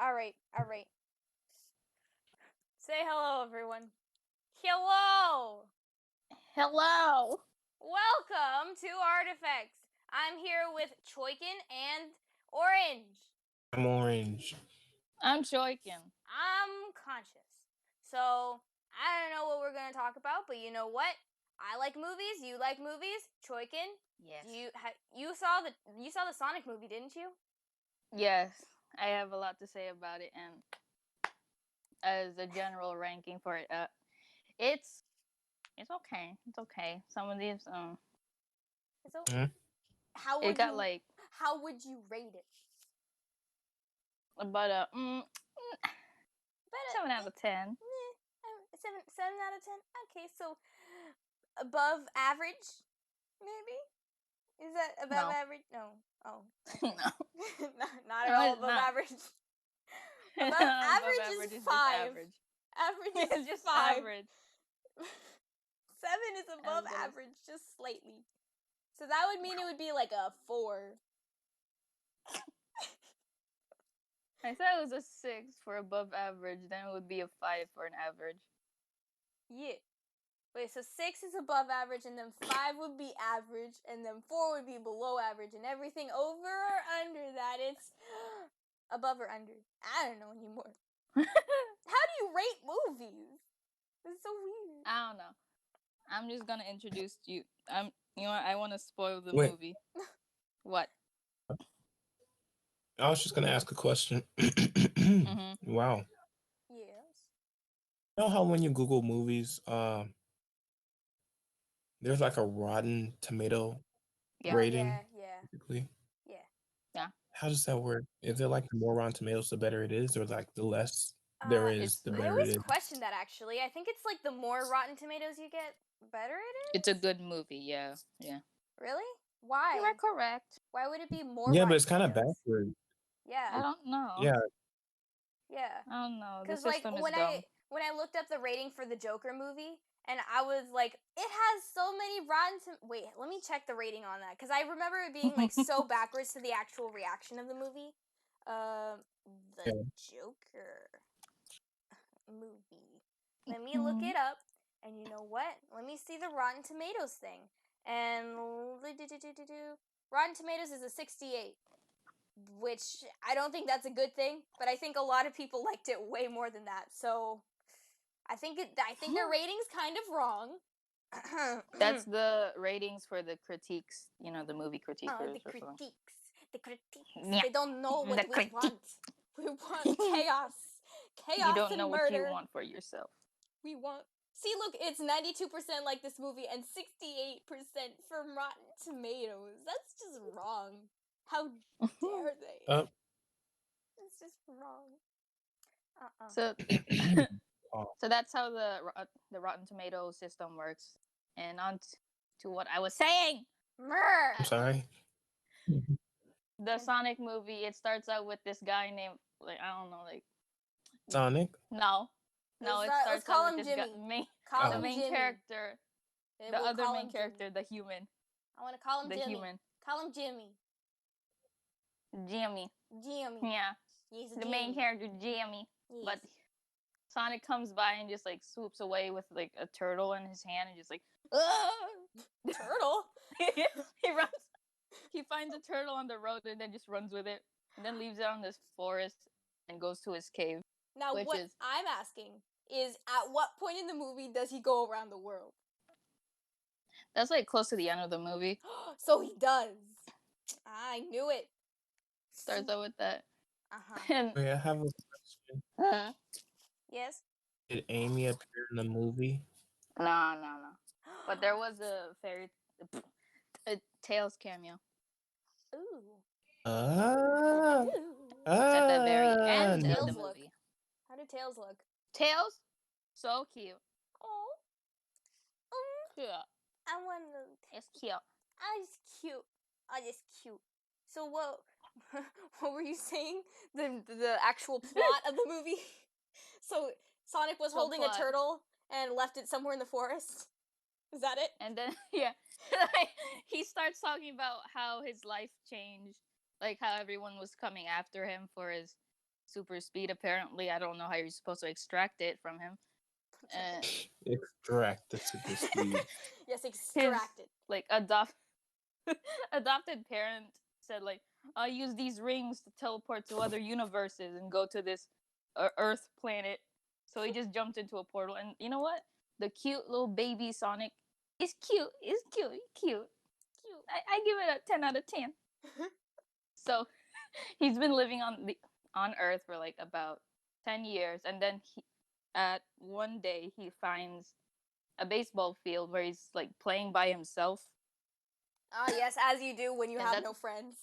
Alright. Say hello, everyone. Hello! Hello! Welcome to Artifex. I'm here with Choicken and Orange. I'm orange. I'm Choicken. I'm conscious. So, I don't know what we're going to talk about, but you know what? I like movies, you like movies. Choicken, Yes. you saw the Sonic movie, didn't you? Yes, I have a lot to say about it, and as a general ranking for it, it's okay. It's okay. Some of these, So, Mhm. how it got like how would you rate it? about a But 7 out of 10. seven out of 10. Okay, so above average, maybe. Is that above No. average? No. Oh, okay. No. not at No, all it's above not. average. Above Above average is just 5. average. Average It's is just 5. average. 7 is above average, just slightly. So that would mean it would be like a 4. I said it was a 6 for above average, then it would be a 5 for an average. Yeah. Wait, so 6 is above average, and then 5 would be average, and then 4 would be below average, and everything over or under that, it's above or under. I don't know anymore. How do you rate movies? It's so weird. I don't know. I'm just gonna introduce you. You know what? I want to spoil the Wait. movie. What? I was just gonna ask a question. Mm-hmm. Wow. Yes. You know how when you Google movies, there's like a Rotten Tomato Yeah. rating, Yeah. basically. Yeah. How does that work? Is it like the more Rotten Tomatoes, the better it is, or like the less there is, It's- the I better always it is? question that, actually. I think it's like the more Rotten Tomatoes you get, better it is? It's a good movie. Yeah. Really? Why? You are correct. Why would it be more Yeah, Rotten but it's kind of Tomatoes? backwards. Yeah. I don't know. Yeah. Yeah. I don't know. The Because, like, system is when dumb. I looked up the rating for the Joker movie, and I was like, it has so many Wait, let me check the rating on that, because I remember it being, like, so backwards to the actual reaction of the movie. The Yeah. Joker movie. Let me look it up, and you know what? Let me see the Rotten Tomatoes thing. And Rotten Tomatoes is a 68, which I don't think that's a good thing, but I think a lot of people liked it way more than that. So I think their rating's kind of wrong. That's the ratings for the critiques. You know, the movie critiques. The critiques. The critiques. Yeah. They don't know what The we critiques. want. We want chaos. Chaos You don't and know murder. what you want for yourself. We want. See, look, it's 92% like this movie and 68% from Rotten Tomatoes. That's just wrong. How dare they? It's just wrong. So, Oh, so that's how the Rotten Tomatoes system works. And on to what I was saying. I'm sorry. The Sonic movie. It starts out with this guy named I don't know Sonic? No, it starts Let's call out him with this Jimmy. guy, Call the him main Jimmy. character, the We'll other call main him character, Jimmy. the human. I want to call him The Jimmy. human. Call him Jimmy. Jimmy. Jimmy. Yeah. He's The main character, Jimmy. Yes. But Sonic comes by and just like swoops away with like a turtle in his hand and just like, turtle. He runs. He finds a turtle on the road and then just runs with it, and then leaves it on this forest and goes to his cave. Now, what I'm asking is, at what point in the movie does he go around the world? That's like close to the end of the movie. So he does. I knew it. Starts out with that. Uh-huh. Wait, I have a question. Yes? Did Amy appear in the movie? No. But there was a Tails cameo. Ooh. It's at the very end of the look? movie. How do Tails look? Tails? So cute. Oh. Yeah. I want to. It's cute. Oh, it's cute. Oh, it's cute. So what? What were you saying? The actual plot of the movie? So Sonic was holding a turtle and left it somewhere in the forest. Is that it? And then he starts talking about how his life changed, like how everyone was coming after him for his super speed. Apparently, I don't know how you're supposed to extract it from him. Extract the super speed. Yes, His extract it. like adopted parent said like, I use these rings to teleport to other universes and go to this Earth planet. So he just jumped into a portal, and you know what? The cute little baby Sonic is cute. Is cute. Cute. I give it a 10 out of 10. So he's been living on Earth for like about 10 years, and then at one day he finds a baseball field where he's like playing by himself. Ah, yes, as you do when you have no friends.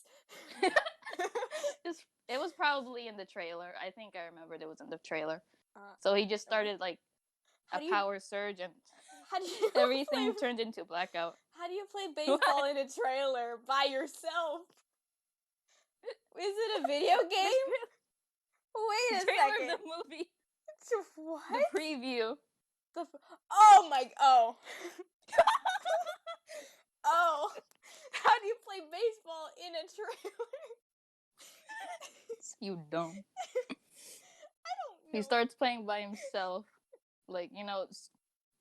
It was probably in the trailer. I think I remembered it was in the trailer. So he just started like a power surge, and everything turned into blackout. How do you play baseball in a trailer by yourself? Is it a video game? Wait a trailer second. Of the movie. What? The preview. Oh my. Oh. Oh. How do you play baseball in a trailer? You don't. I don't know. He starts playing by himself, like,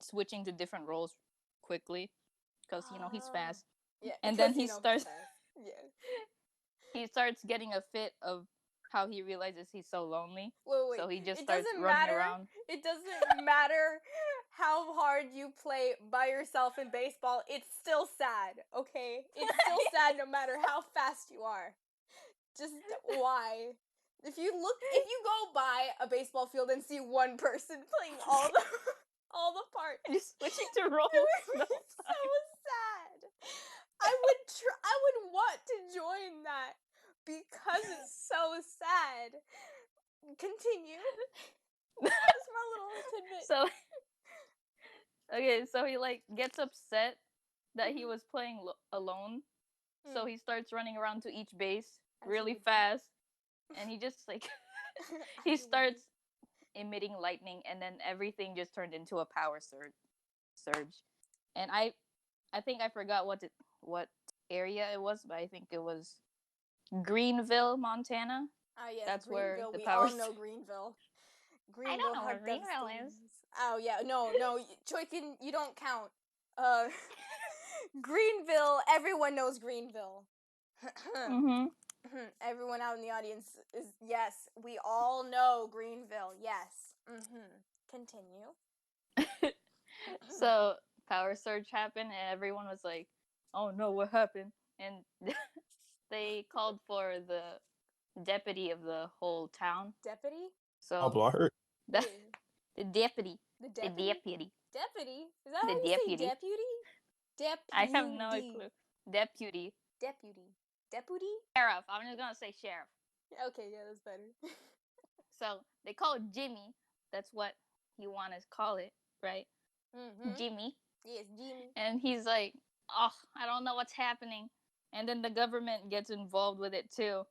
switching to different roles quickly, because he's fast. Yeah, and then he starts. Yeah. He starts getting a fit of how he realizes he's so lonely. Wait. So he just starts running around. It doesn't matter how hard you play by yourself in baseball. It's still sad, okay? It's still sad no matter how fast you are. Just why? If you go by a baseball field and see one person playing all the parts, just switching to roles. It would be so sad. I would want to join that because it's so sad. Continue. That's my little tidbit. So he like gets upset that he was playing alone. So he starts running around to each base really fast, and he just like he starts emitting lightning, and then everything just turned into a power surge. And I think I forgot what area it was, but I think it was Greenville, Montana. Oh yeah, that's Greenville. Where the we power all know Greenville. I don't know where Greenville is. Oh yeah, no, Choicken, you don't count. Greenville. Everyone knows Greenville. Mm-hmm. Everyone out in the audience is yes. We all know Greenville. Yes. Continue. So power surge happened, and everyone was like, "Oh no, what happened?" And they called for the deputy of the whole town. Deputy? Oh, Blart. The deputy. The deputy. Deputy? Is that how you say deputy? Deputy. I have no clue. Deputy. Sheriff. I'm just gonna say sheriff. Okay, yeah, that's better. So they call it Jimmy. That's what you want to call it, right? Mm-hmm. Jimmy. Yes, Jimmy. And he's like, "Oh, I don't know what's happening." And then the government gets involved with it too.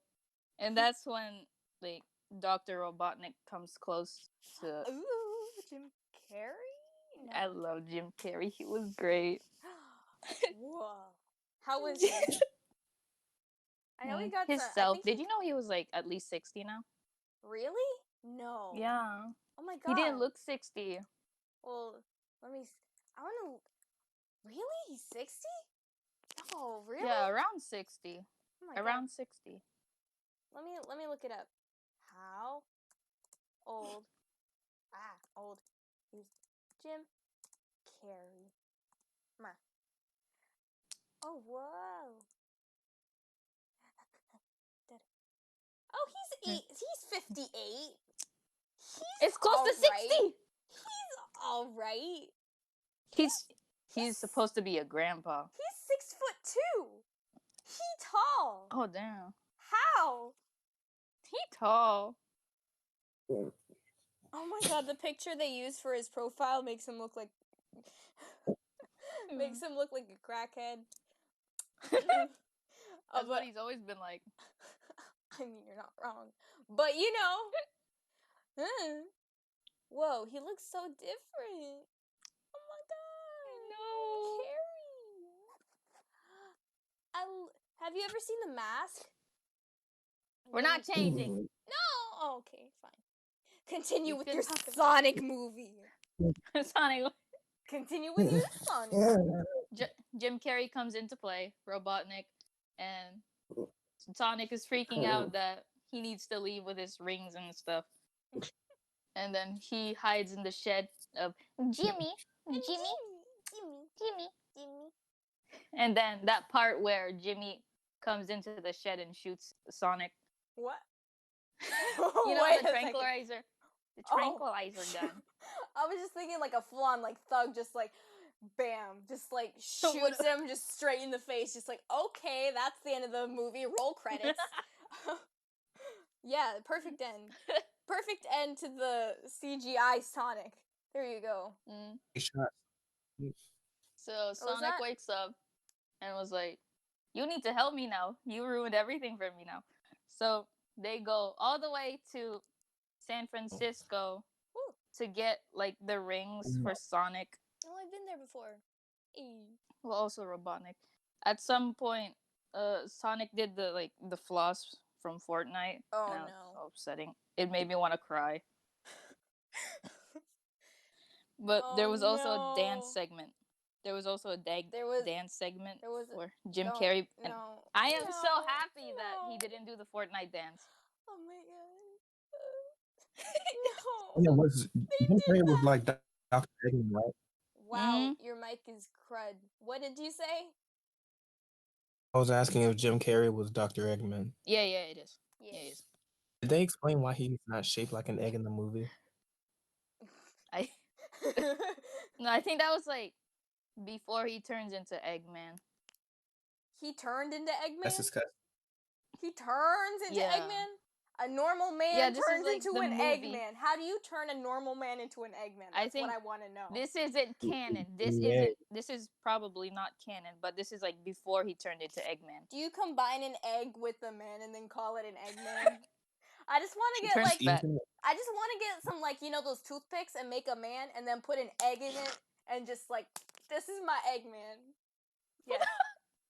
And that's when like Dr. Robotnik comes close to. Ooh, Jim Carrey? No. I love Jim Carrey. He was great. Whoa. How was he? I know he got himself. Did you know he was like at least 60 now? Really? No. Yeah. Oh my god. He didn't look 60. Well, I want to. Really? He's 60? Oh, really? Yeah, around 60. Oh my around god. 60. Let me look it up. How old? Old. Is Jim Carrey. Oh, whoa. Oh, he's 58. It's close to 60. He's all right. He's supposed to be a grandpa. He's 6'2". He tall. Oh damn. How? He tall. Oh my god, the picture they used for his profile makes him look like a crackhead. That's what he's always been like. I mean, you're not wrong. But whoa, he looks so different. Oh my god. No. Carrie. Have you ever seen The Mask? We're not changing. No. Oh, okay. Continue You with can your talk about Sonic movie. Sonic. Continue with your Sonic. Jim Carrey comes into play, Robotnik, and Sonic is freaking out that he needs to leave with his rings and stuff. And then he hides in the shed of Jimmy. And then that part where Jimmy comes into the shed and shoots Sonic. What? You know Wait the a second. tranquilizer? The Oh. tranquilizer gun. I was just thinking like a full-on like thug, just like bam, just like shoots him just straight in the face, just like, okay, that's the end of the movie. Roll credits. Yeah, perfect end. Perfect end to the CGI Sonic. There you go. So Sonic wakes up and was like, "You need to help me now. You ruined everything for me now." So they go all the way to San Francisco to get like the rings for Sonic. Oh, I've been there before. Well, also Robotnik. At some point, Sonic did the floss from Fortnite. Oh and no. so upsetting. It made me want to cry. But there was also a dance segment. There was also a dance segment for Jim Carrey. And I am so happy that he didn't do the Fortnite dance. Oh my And god. No. it was Jim Carrey was like Dr. Eggman, right? Wow, your mic is crud. What did you say? I was asking if Jim Carrey was Dr. Eggman. Yeah, it is. Yes. Yeah, it is. Did they explain why he's not shaped like an egg in the movie? No, I think that was like before he turns into Eggman. He turned into Eggman? That's disgusting. He turns into Eggman? A normal man turns into an Eggman. How do you turn a normal man into an Eggman? That's what I want to know. This isn't canon. This is probably not canon, but this is like before he turned into Eggman. Do you combine an egg with a man and then call it an Eggman? I just want to get I just want to get some like, you know, those toothpicks and make a man and then put an egg in it and just like, this is my Eggman. Yes.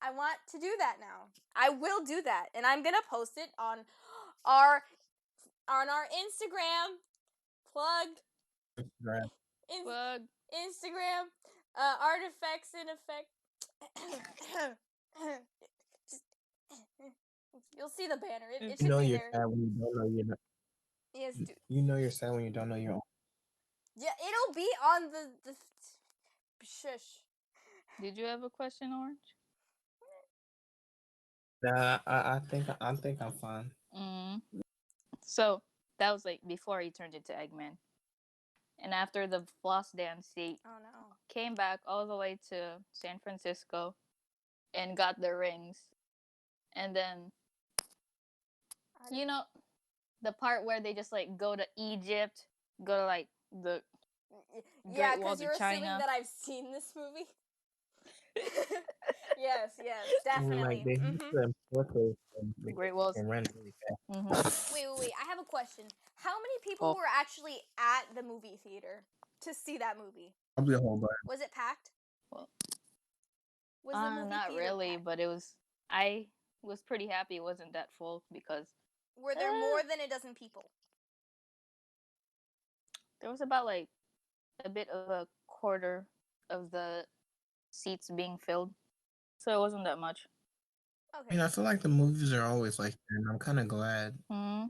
I want to do that now. I will do that, and I'm gonna post it on our Instagram. Plug. Instagram. Artifex in effect. You'll see the banner. It should be there. Sad when you don't know you're not. Yes, dude. You know you're sad when you don't know you're on. Yeah, it'll be on the shush. Did you have a question, Orange? Nah, I think I'm fine. So that was like before he turned into Eggman. And after the floss dance, he came back all the way to San Francisco and got the rings. And then, you know, the part where they just like go to Egypt, go to like the Great Walls of China. Assuming that I've seen this movie. Yes, definitely. Like they the Great Walls. And ran really fast. Wait. I have a question. How many people were actually at the movie theater to see that movie? Probably a whole bunch. Was it packed? Well, was the movie not really, packed? but it was. I was pretty happy it wasn't that full because. Were there more than a dozen people? There was about like a bit of a quarter of the seats being filled, so it wasn't that much. Okay. I mean, I feel like the movies are always like that, and I'm kind of glad. I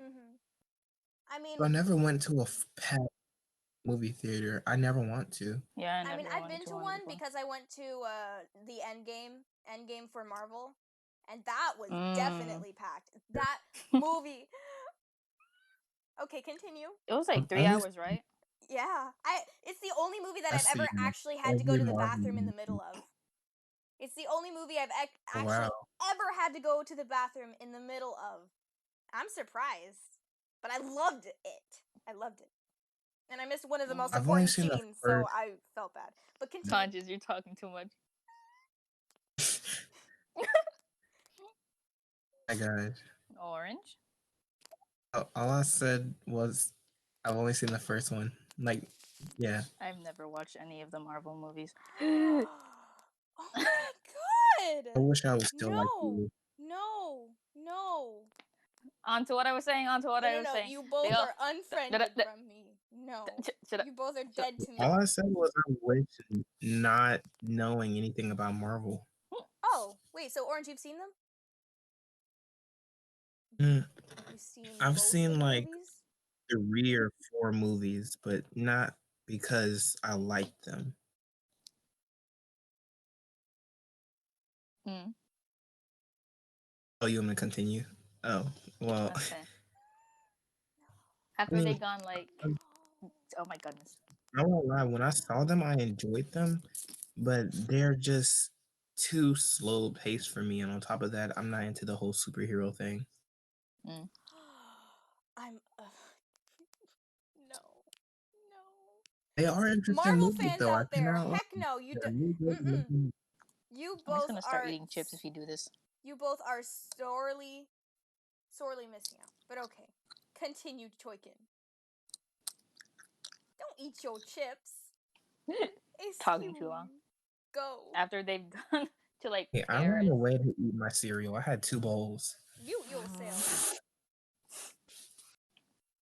mean, I never went to a packed movie theater. I never want to. Yeah, I mean, I've been to one because I went to the Endgame for Marvel, and that was definitely packed. That movie. Okay, continue. It was like 3 hours, right? Yeah, it's the only movie that I've ever actually had to go to the bathroom in the middle of. It's the only movie I've actually ever had to go to the bathroom in the middle of. I'm surprised, but I loved it. And I missed one of the most important scenes, so I felt bad. But continue. Conscious, you're talking too much. Hi guys. Orange. All I said was I've only seen the first one. Like, yeah. I've never watched any of the Marvel movies. Oh my god! I wish I was still like you. No. On to what I was saying. No, you both are unfriended from me. No. Should I? You both are dead to me. All I said was I wish not knowing anything about Marvel. Oh, wait, so Orange, you've seen them? Mm, You've seen I've most seen of the like movies? 3 or 4 movies, but not because I like them. Hmm. Oh, you want me to continue? Oh, well, Okay. I After they mean, gone like, I'm oh my goodness. not gonna lie. When I saw them, I enjoyed them, but they're just too slow paced for me. And on top of that, I'm not into the whole superhero thing. Mm. I'm. No. No. They are interesting Marvel movies, fans though. I out there, cannot lie. heck no, you do. They're really good. Mm-mm. Really You I'm just both gonna start are. eating chips if you do this. You both are sorely missing out. But okay. Continue, Choicken. Don't eat your chips. Talking too long. Go. After they've gone to like Hey, I ran Paris. away to eat my cereal. I had 2 bowls. You yourself.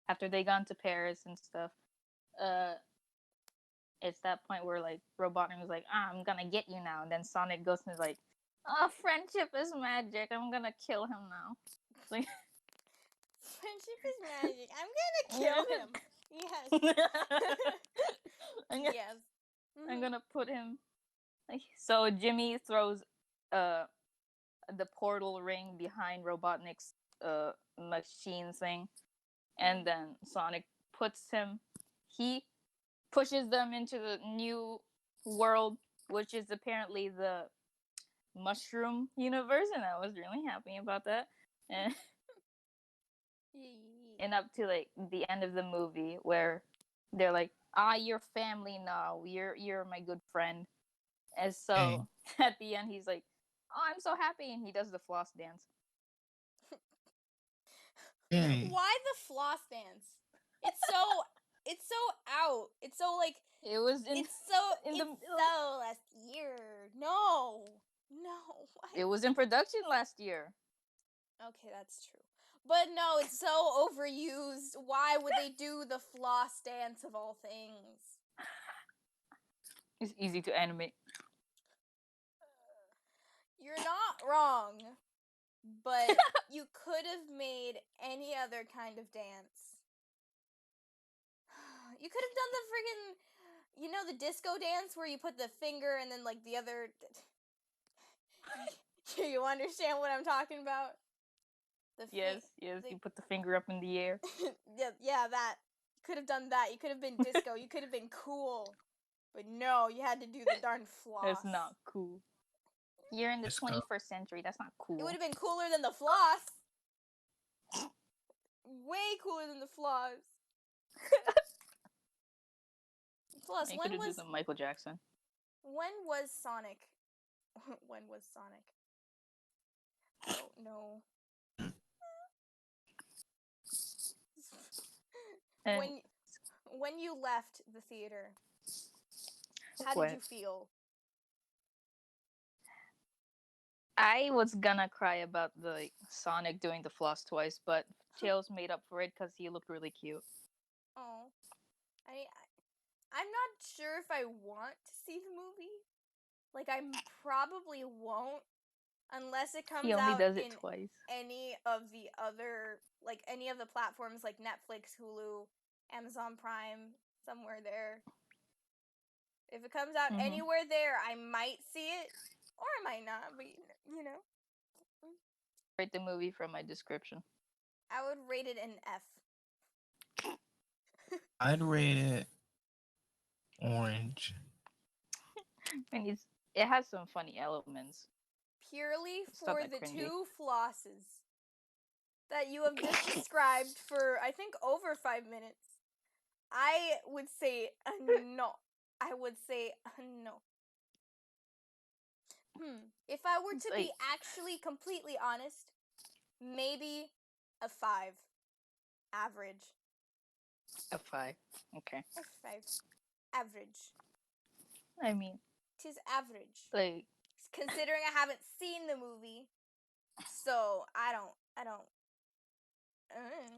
After they gone to Paris and stuff, uh, it's that point where like Robotnik was like, I'm gonna get you now, and then Sonic goes and is like, oh, friendship is magic. I'm gonna kill him now. It's like, Friendship is magic. I'm gonna kill him. Yes. I'm gonna, Yes. I'm gonna put him. Like, so Jimmy throws the portal ring behind Robotnik's machine thing, and then Sonic puts him. He pushes them into the new world, which is apparently the mushroom universe, and I was really happy about that. And and up to like the end of the movie where they're like, you're family now. You're my good friend. And so at the end he's like, oh, I'm so happy, and he does the floss dance. Hey, Why the floss dance? It's so out. It's so like It was in it's so in it's the so last year. No. No. Why? it was in production last year. Okay, that's true. But no, it's so overused. Why would they do the floss dance of all things? It's easy to animate. You're not wrong, but you could have made any other kind of dance. You could have done the friggin', the disco dance where you put the finger and then like the other. You understand what I'm talking about? Yes, you put the finger up in the air. Yeah, that. You could have done that. You could have been disco. You could have been cool. But no, you had to do the darn floss. That's not cool. You're in the Let's go. 21st century. That's not cool. It would have been cooler than the floss. Way cooler than the floss. Plus, I could have done the Michael Jackson. when was Sonic? When was Sonic? I don't know. And when you left the theater, how did you feel? I was gonna cry about the like, Sonic doing the floss twice, but Tails made up for it because he looked really cute. Oh, I'm not sure if I want to see the movie. Like, I probably won't unless it comes He only out does it in twice. any of the other, like any of the platforms like Netflix, Hulu, Amazon Prime, somewhere there. If it comes out anywhere there, I might see it, or I might not, but you know. Rate the movie from my description. I would rate it an F. I'd rate it orange. And it has some funny elements. Purely It's not for that the cringy. 2 flosses that you have just described for, I think, over 5 minutes. I would say no. I would say no. If I were to be actually completely honest, maybe a 5. Average. A 5. Okay. A 5. Average. I mean, 'tis average. like, considering I haven't seen the movie, so I don't.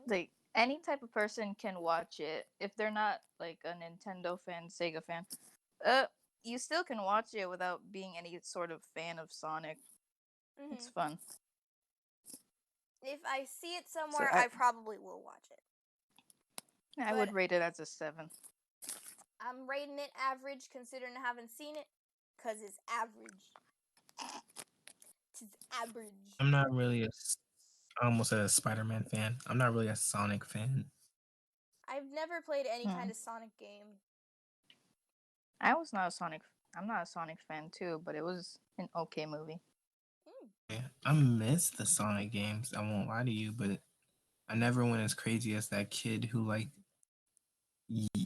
like Any type of person can watch it if they're not like a Nintendo fan, Sega fan. You still can watch it without being any sort of fan of Sonic. It's fun. If I see it somewhere, I probably will watch it. I would rate it as a 7. I'm rating it average, considering I haven't seen it, because it's average. It's average. I'm not really I almost said a Spider-Man fan. I'm not really a Sonic fan. I've never played any kind of Sonic game. I'm not a Sonic fan too, but it was an okay movie. Yeah, I miss the Sonic games. I won't lie to you, but I never went as crazy as that kid who like, you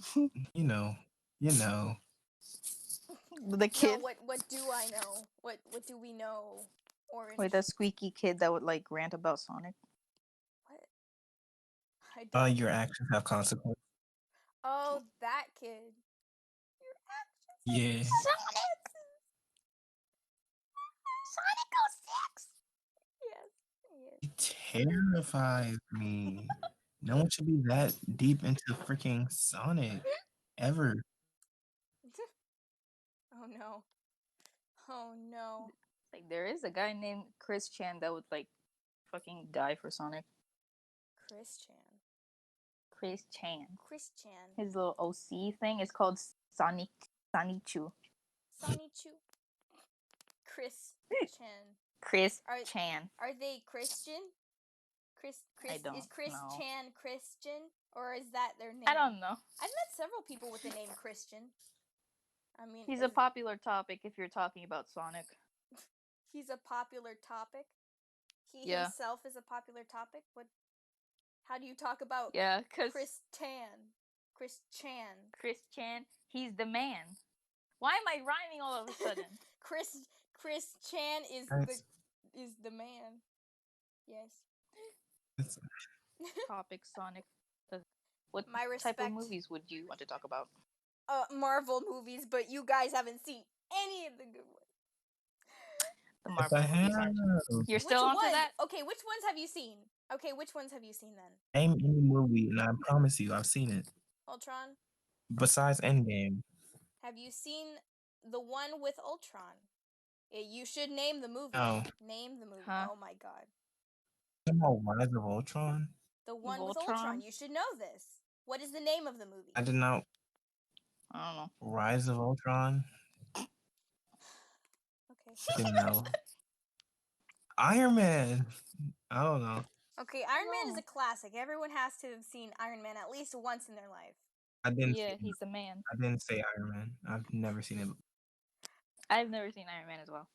know. The kid. No, what do I know? What do we know? Orange. Wait, that squeaky kid that would like rant about Sonic. What? I don't. Your actions have consequences. Oh, that kid. Your actions Yeah. Sonic. Sonic 06. Yes. It terrifies me. No one should be that deep into freaking Sonic ever. Oh no. Oh no. Like there is a guy named Chris Chan that would like fucking die for Sonic. Chris Chan. His little OC thing is called Sonichu. Sonichu. Chris Chan. Chan. Are they Christian? Is Chris know. Chan Christian, or is that their name? I don't know. I've met several people with the name Christian. I mean, he's a popular topic if you're talking about Sonic. He's a popular topic. He Yeah. himself is a popular topic. What? How do you talk about? Yeah, cause Chris Chan. He's the man. Why am I rhyming all of a sudden? Chris Chan is the man. Yes. Topic Sonic. What type of movies would you want to talk about? Marvel movies, but you guys haven't seen any of the good ones. The Marvel movies aren't. You're still onto that? Okay, which ones have you seen? Then? Name any movie, and I promise you, I've seen it. Ultron? Besides Endgame. Have you seen the one with Ultron? You should name the movie. No. Name the movie. Huh? Oh my god. Rise of Ultron? The one with Ultron. You should know this. What is the name of the movie? I did not. I don't know. Rise of Ultron? Okay. Didn't know. Iron Man. I don't know. Okay, Iron Man is a classic. Everyone has to have seen Iron Man at least once in their life. I didn't. Yeah, he's the man. I didn't say Iron Man. I've never seen it. I've never seen Iron Man as well.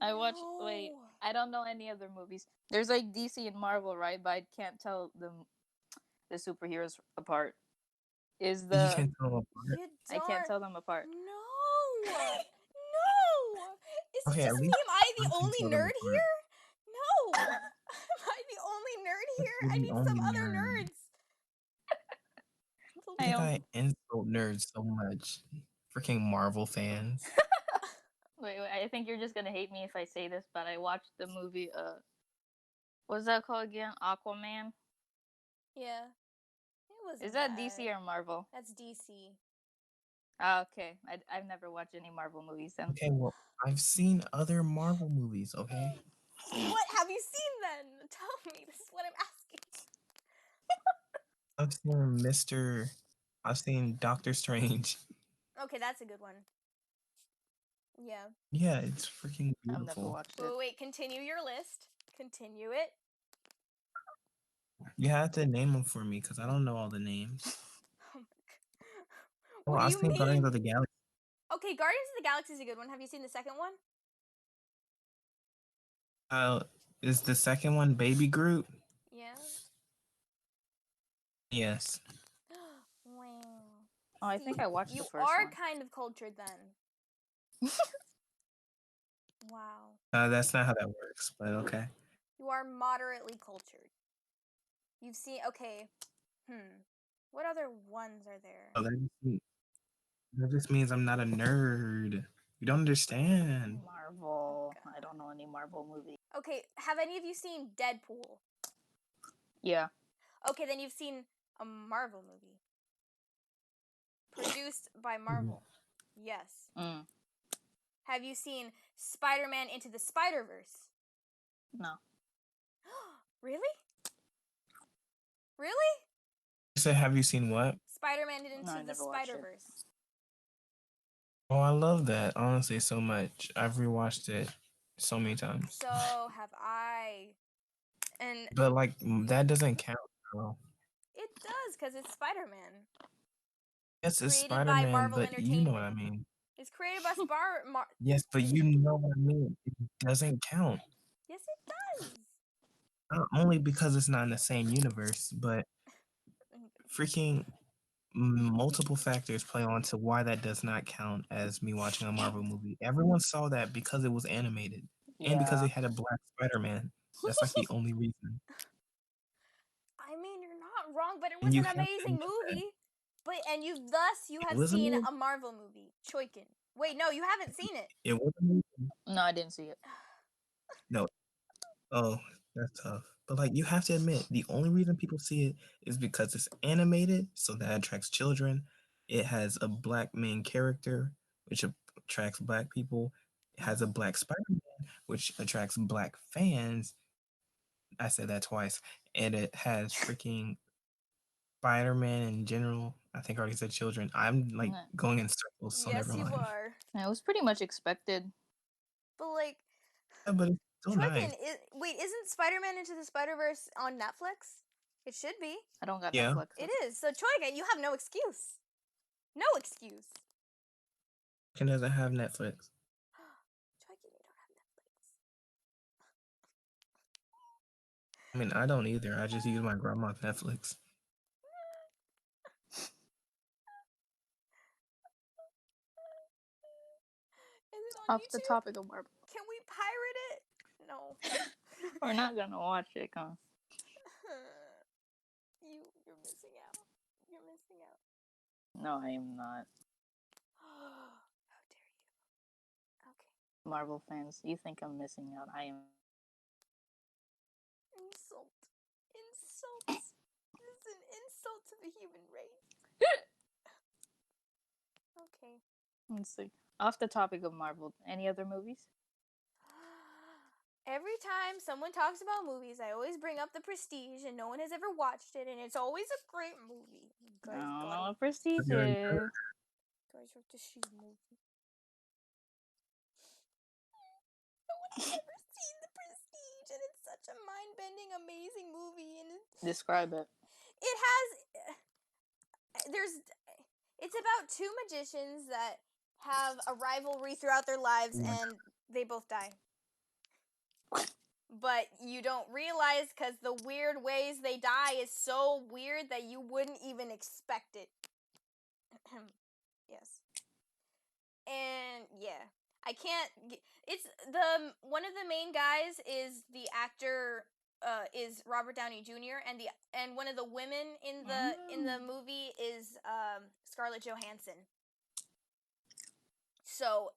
I watched. No. Wait, I don't know any other movies. There's like DC and Marvel, right? But I can't tell the superheroes apart. You can't tell them apart. I can't tell them apart. No. Is Okay, it just me? Am I the only nerd here? No. Am I the only nerd here? I need some other nerds. I think I insult nerds so much. Freaking Marvel fans. Wait, I think you're just gonna hate me if I say this, but I watched the movie. What's that called again? Aquaman. Yeah. It was. Is that DC or Marvel? That's DC. Okay, I've never watched any Marvel movies then. Okay, well, I've seen other Marvel movies. Okay. What have you seen then? Tell me. This is what I'm asking. I've seen Doctor Strange. Okay, that's a good one. Yeah. Yeah, it's freaking beautiful. I've never watched it. Wait, continue your list. Continue it. You have to name them for me because I don't know all the names. Oh my god. What do you mean? Guardians of the Galaxy. Okay, Guardians of the Galaxy is a good one. Have you seen the second one? Is the second one Baby Groot? Yeah. Yes. Wow. Oh, I think I watched the first one. You are kind of cultured then. Wow. That's not how that works, but okay. You are moderately cultured. You've seen. Okay. What other ones are there? Oh, that just means I'm not a nerd. You don't understand. Marvel. God. I don't know any Marvel movie. Okay, have any of you seen Deadpool? Yeah. Okay, then you've seen a Marvel movie. Produced by Marvel. Yes. Mm. Have you seen Spider-Man Into the Spider-Verse? No. Really? Really? You said, have you seen what? Spider-Man No, Into I the never watched it. Spider-Verse. Oh, I love that, honestly, so much. I've rewatched it so many times. So have I. And But like that doesn't count, bro. it does, because it's Spider-Man. Yes, it's Created by Spider-Man, Marvel but you know what I Entertainment. mean. It's created by Yes, but you know what I mean. It doesn't count. Yes, it does. Not only because it's not in the same universe, but freaking multiple factors play on to why that does not count as me watching a Marvel movie. Everyone saw that because it was animated and because Yeah. it had a black Spider-Man. That's like the only reason. I mean, you're not wrong, but it And was you an have to amazing admit that. movie. But and you It have was a seen movie. a Marvel movie, Choicken. Wait, no, you haven't seen it. It was a movie. No, I didn't see it. No. Oh, that's tough. But like you have to admit, the only reason people see it is because it's animated, so that attracts children. It has a black main character, which attracts black people. It has a black Spider-Man, which attracts black fans. I said that twice. And it has freaking Spider-Man in general. I think I already said children. I'm like Yeah. going in circles on Yes, every you line. are. It was pretty much expected. But like, Yeah, but it's still nice. Choicken is. Wait, isn't Spider-Man Into the Spider-Verse on Netflix? It should be. I don't got Yeah. Netflix. It is. So Choicken, you have no excuse. No excuse. It doesn't have Netflix. Choicken, you don't have Netflix. I mean, I don't either. I just use my grandma's Netflix. Is it on Off the YouTube? topic of Marvel. Can we pirate it? No. We're not gonna watch it, huh? You're missing out. You're missing out. No, I am not. How dare you? Okay. Marvel fans, you think I'm missing out? I am. Insult. Insults. This is an insult to the human race. Okay. Let's see. Off the topic of Marvel, any other movies? Every time someone talks about movies, I always bring up The Prestige, and no one has ever watched it, and it's always a great movie. You I guys don't know gotta. what Prestige You're in- is. Guys have to see the movie. No one has ever seen The Prestige, and it's such a mind-bending, amazing movie, and Describe it. it has. It's about two magicians that have a rivalry throughout their lives, Oh my and they both die. But you don't realize because the weird ways they die is so weird that you wouldn't even expect it. Yes. And yeah, I can't. It's the one of the main guys is the actor. Is Robert Downey Jr. and one of the women in the movie is Scarlett Johansson. So,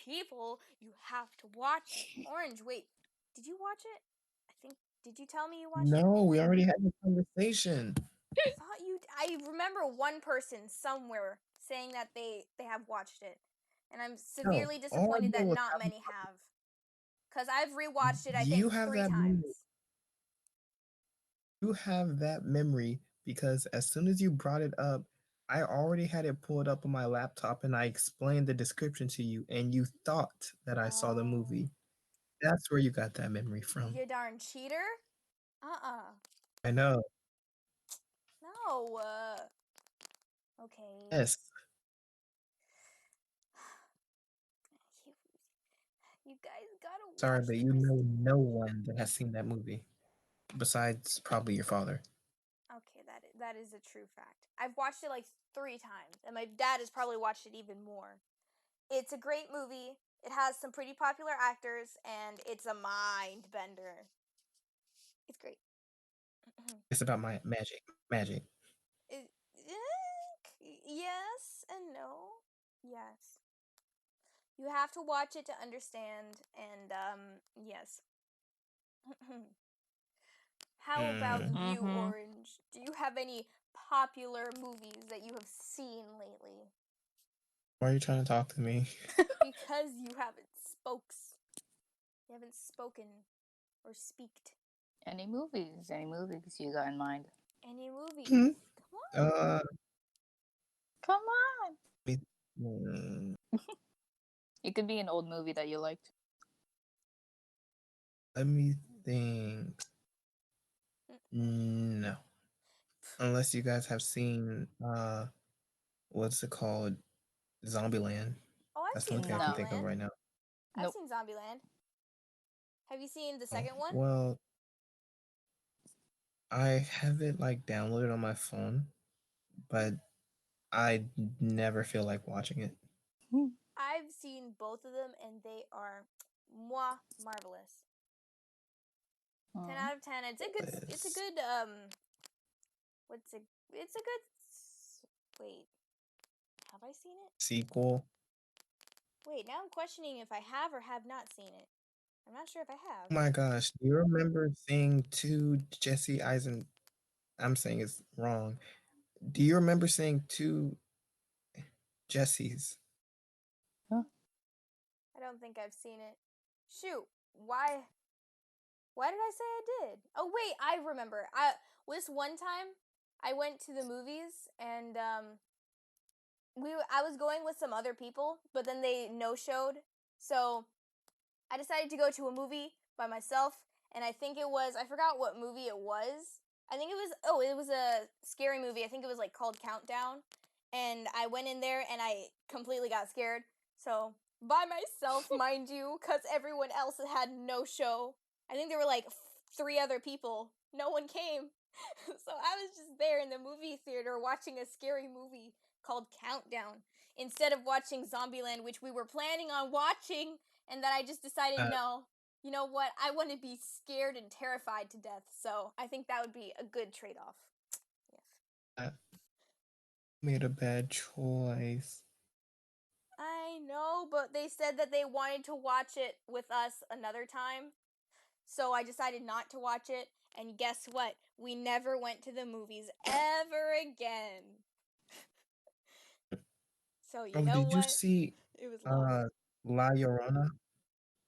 people, you have to watch it. Orange, wait, did you watch it? I think. Did you tell me you watched it? No, we already had the conversation. I thought you. I remember one person somewhere saying that they have watched it, and I'm No, severely all I disappointed did that was not many have. Cause I've rewatched it, I you think, have 3 that memory. times. You have that memory because as soon as you brought it up, I already had it pulled up on my laptop and I explained the description to you, and you thought that I saw the movie. That's where you got that memory from. You darn cheater. Uh-uh. I know. No. Okay. Yes. You guys gotta Sorry, watch but the you know Prestige. no one that has seen that movie besides probably your father. Okay, that is a true fact. I've watched it like 3 times, and my dad has probably watched it even more. It's a great movie. It has some pretty popular actors, and it's a mind bender. It's great. It's about my magic. Magic. Yes and no. Yes. You have to watch it to understand. And yes. How about Hmm. you, Mm-hmm. Orange? Do you have any popular movies that you have seen lately? Why are you trying to talk to me? Because you haven't spokes. You haven't spoken or speaked. Any movies? Any movies you got in mind? Any movies? Hmm. Come on. Come on. Mm, It could be an old movie that you liked. let me think. No, unless you guys have seen what's it called? Zombieland. Oh, I've That's the only seen thing I can No. think of Zombieland. right now. I've Nope. seen Zombieland. Have you seen the Oh, second one? well, I have it like downloaded on my phone, but I never feel like watching it. I've seen both of them and they are moi marvelous. 10 Mm. out of 10. It's a This good what's a it's a good wait. Have I seen it? sequel. Wait, now I'm questioning if I have or have not seen it. I'm not sure if I have. Oh my gosh, do you remember seeing two Jesse Eisen? I'm saying it's wrong. Do you remember seeing two Jessies? Huh? I don't think I've seen it. Shoot. Why did I say I did? Oh wait, I remember. This one time I went to the movies and I was going with some other people, but then they no showed. So I decided to go to a movie by myself, and I forgot what movie it was. It was a scary movie. I think it was like called Countdown. And I went in there and I completely got scared. So, by myself, mind you, because everyone else had no show. I think there were like three other people. No one came. So, I was just there in the movie theater watching a scary movie called Countdown instead of watching Zombieland, which we were planning on watching, and then I just decided, Uh, no, you know what? I want to be scared and terrified to death. So I think that would be a good trade off. Yes. I made a bad choice. I know, but they said that they wanted to watch it with us another time. So I decided not to watch it. And guess what? We never went to the movies ever again. So you Oh, know did you what? see It was lost. uh La Llorona?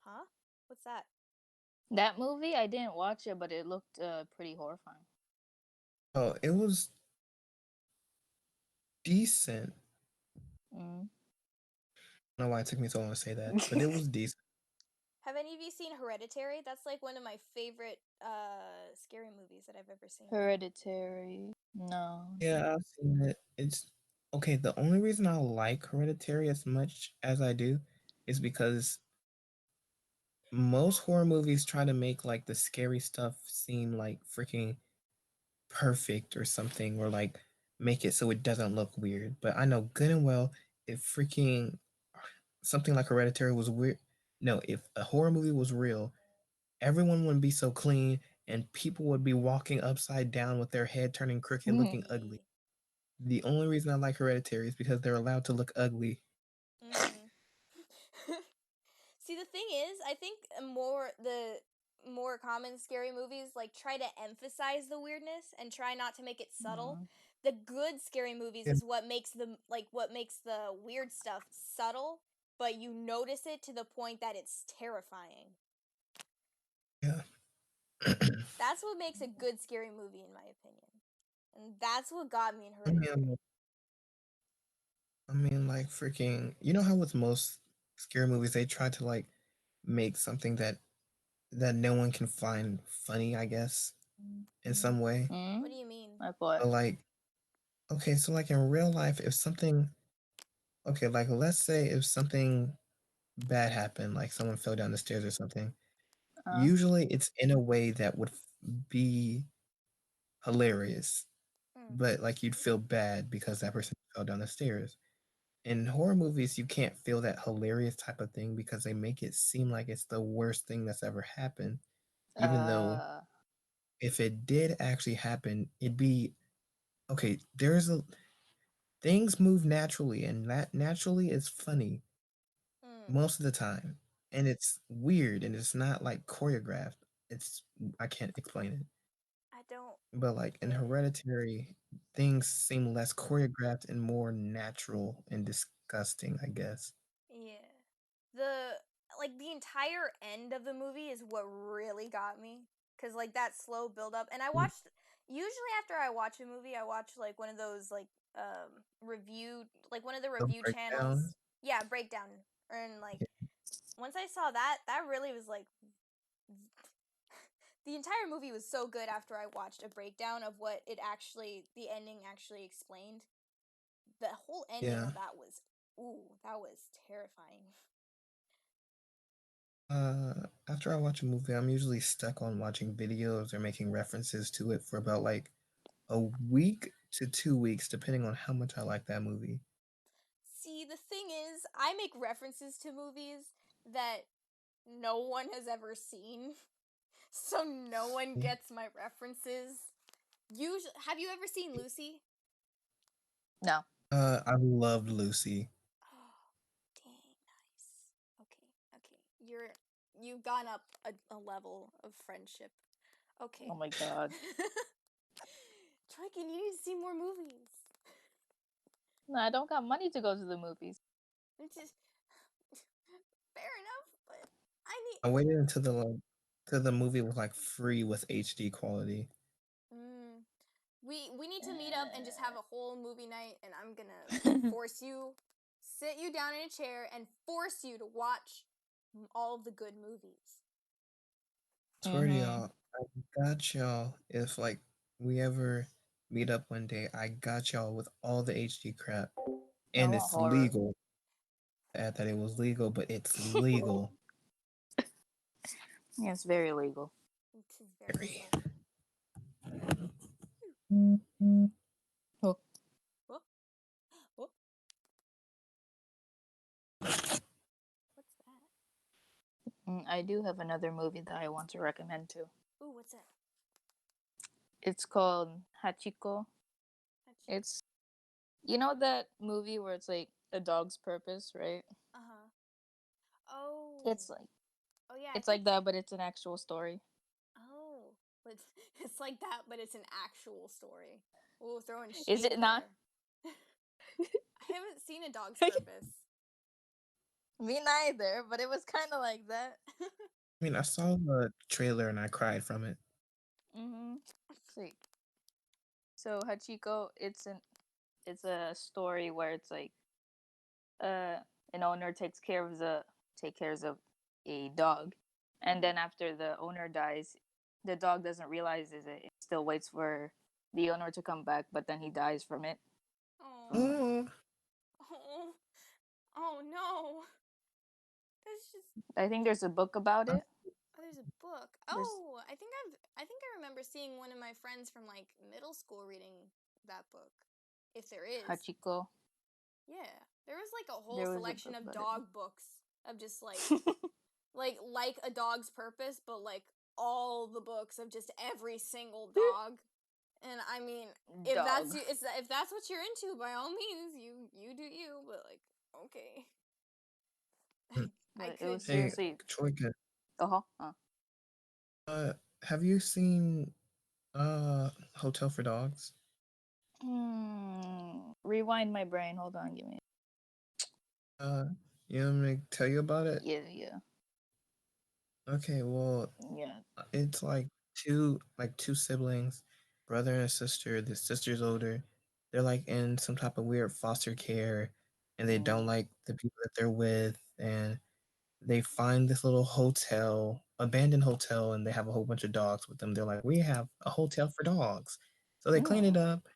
Huh? What's that? That movie, I didn't watch it, but it looked pretty horrifying. Oh, it was decent. Mm. I don't know why it took me so long to say that, but it was decent. Have any of you seen Hereditary? That's like one of my favorite scary movies that I've ever seen. Hereditary. No. Yeah, I've seen it. It's okay. The only reason I like Hereditary as much as I do is because most horror movies try to make like the scary stuff seem like freaking perfect or something, or like make it so it doesn't look weird. But I know good and well if freaking something like Hereditary was weird. No, if a horror movie was real, everyone wouldn't be so clean and people would be walking upside down with their head turning crooked looking ugly. Yeah. The only reason I like Hereditary is because they're allowed to look ugly. Mm-hmm. See, the thing is, I think the more common scary movies like try to emphasize the weirdness and try not to make it subtle. Mm. The good scary movies Yeah, is what makes the weird stuff subtle, but you notice it to the point that it's terrifying. yeah. That's what makes a good scary movie in my opinion. And that's what got me in I Hereditary. mean, like freaking. You know how with most scary movies they try to like make something that no one can find funny, I guess, in some way. Mm. What do you mean? Like what? But like, okay, so like in real life, if something, okay, like let's say if something bad happened, like someone fell down the stairs or something, Uh. usually it's in a way that would be hilarious, Mm. but like you'd feel bad because that person fell down the stairs. In horror movies, you can't feel that hilarious type of thing because they make it seem like it's the worst thing that's ever happened, even though Uh. if it did actually happen, it'd be okay. There's a things move naturally, and that naturally is funny. most of the time, and it's weird, and it's not like choreographed. It's I can't explain it, I don't but like in get it. Hereditary, things seem less choreographed and more natural and disgusting, I guess. Yeah. The like the entire end of the movie is what really got me, cuz like that slow build up, and I Mm, watched, usually after I watch a movie I watch like one of those like review, like one of the the review channels. breakdown, Yeah, breakdown. And like yeah, once I saw that, that really was like the entire movie was so good after I watched a breakdown of what it actually, the ending actually explained. The whole ending yeah. of that was, ooh, that was terrifying. After I watch a movie, I'm usually stuck on watching videos or making references to it for about like a week to 2 weeks, depending on how much I like that movie. See, the thing is, I make references to movies that no one has ever seen, so no one gets my references. Usually, have you ever seen Lucy? No. I loved Lucy. Oh, dang, nice. Okay, okay, you've gone up a level of friendship. Oh Okay. my god. Choicken, you need to see more movies. No, I don't got money to go to the movies. It's just fair enough, but I need. I waited until the movie was like free with HD quality. Mm, we need to meet up and just have a whole movie night, and I'm gonna force you, sit you down in a chair, and force you to watch all of the good movies. Swear to Mm-hmm. y'all, I got y'all. If like we ever meet up one day, I got y'all with all the HD crap, I and want it's horror. legal. Add that it was legal, but it's legal. Yeah, it's very legal. It is very Very. legal. Oh. Whoop, whoop. What's that? I do have another movie that I want to recommend too. Ooh, what's that? It's called Hachiko. Hachiko. It's, you know that movie where it's like a dog's purpose, right? Uh huh. Oh. It's like Oh yeah, I it's think. like that, but it's an actual story. Oh, but it's like that, but it's an actual story. Ooh, throwing Is shade it not? there. I haven't seen A Dog's Purpose. Me neither, but it was kind of like that. I mean, I saw the trailer and I cried from it. Mm-hmm. See, so Hachiko, it's a story where it's like uh an owner take cares of a dog, and then after the owner dies, the dog doesn't realize it. It still waits for the owner to come back, but then he dies from it. Oh, Oh, oh, oh no! That's just. I think there's a book about I, it. Oh, there's a book. There's Oh, I think I remember seeing one of my friends from like middle school reading that book. If there is, Hachiko. yeah, there was like a whole There was a selection book of about dog books of just it. like A Dog's Purpose, but like all the books of just every single dog. And I mean, if that's Dog. you, if that's what you're into, by all means, you do you. But like, okay, mm, I But it could. was hey, seriously. Choicken, Uh huh. uh, have you seen Hotel for Dogs? Rewind my brain. Hold on. Give me. Uh, you want me to tell you about it? Yeah. Yeah. Okay, well, Yeah. it's like two siblings, brother and a sister. The sister's older. They're like in some type of weird foster care, and they don't Mm. like the people that they're with, and they find this little hotel, abandoned hotel, and they have a whole bunch of dogs with them. They're like, we have a hotel for dogs. So they clean it Mm. up,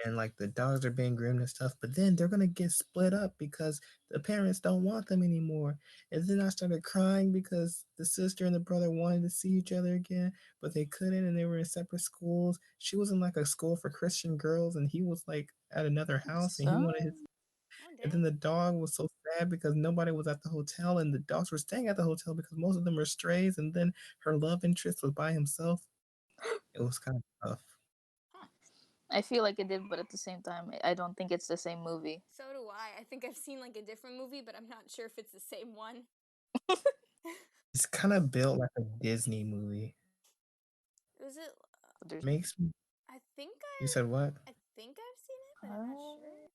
and like the dogs are being groomed and stuff. But then they're gonna get split up because the parents don't want them anymore. And then I started crying because the sister and the brother wanted to see each other again, but they couldn't, and they were in separate schools. She was in like a school for Christian girls, and he was like at another house, and he So. wanted his, Oh and then the dang. dog was so sad because nobody was at the hotel, and the dogs were staying at the hotel because most of them were strays. And then her love interest was by himself. It was kind of tough. Huh. I feel like it did, but at the same time, I don't think it's the same movie. So do I. I think I've seen like a different movie, but I'm not sure if it's the same one. It's kind of built like a Disney movie. Was it? But there's Makes me. I think You said what? I think I've seen it, but I'm not sure.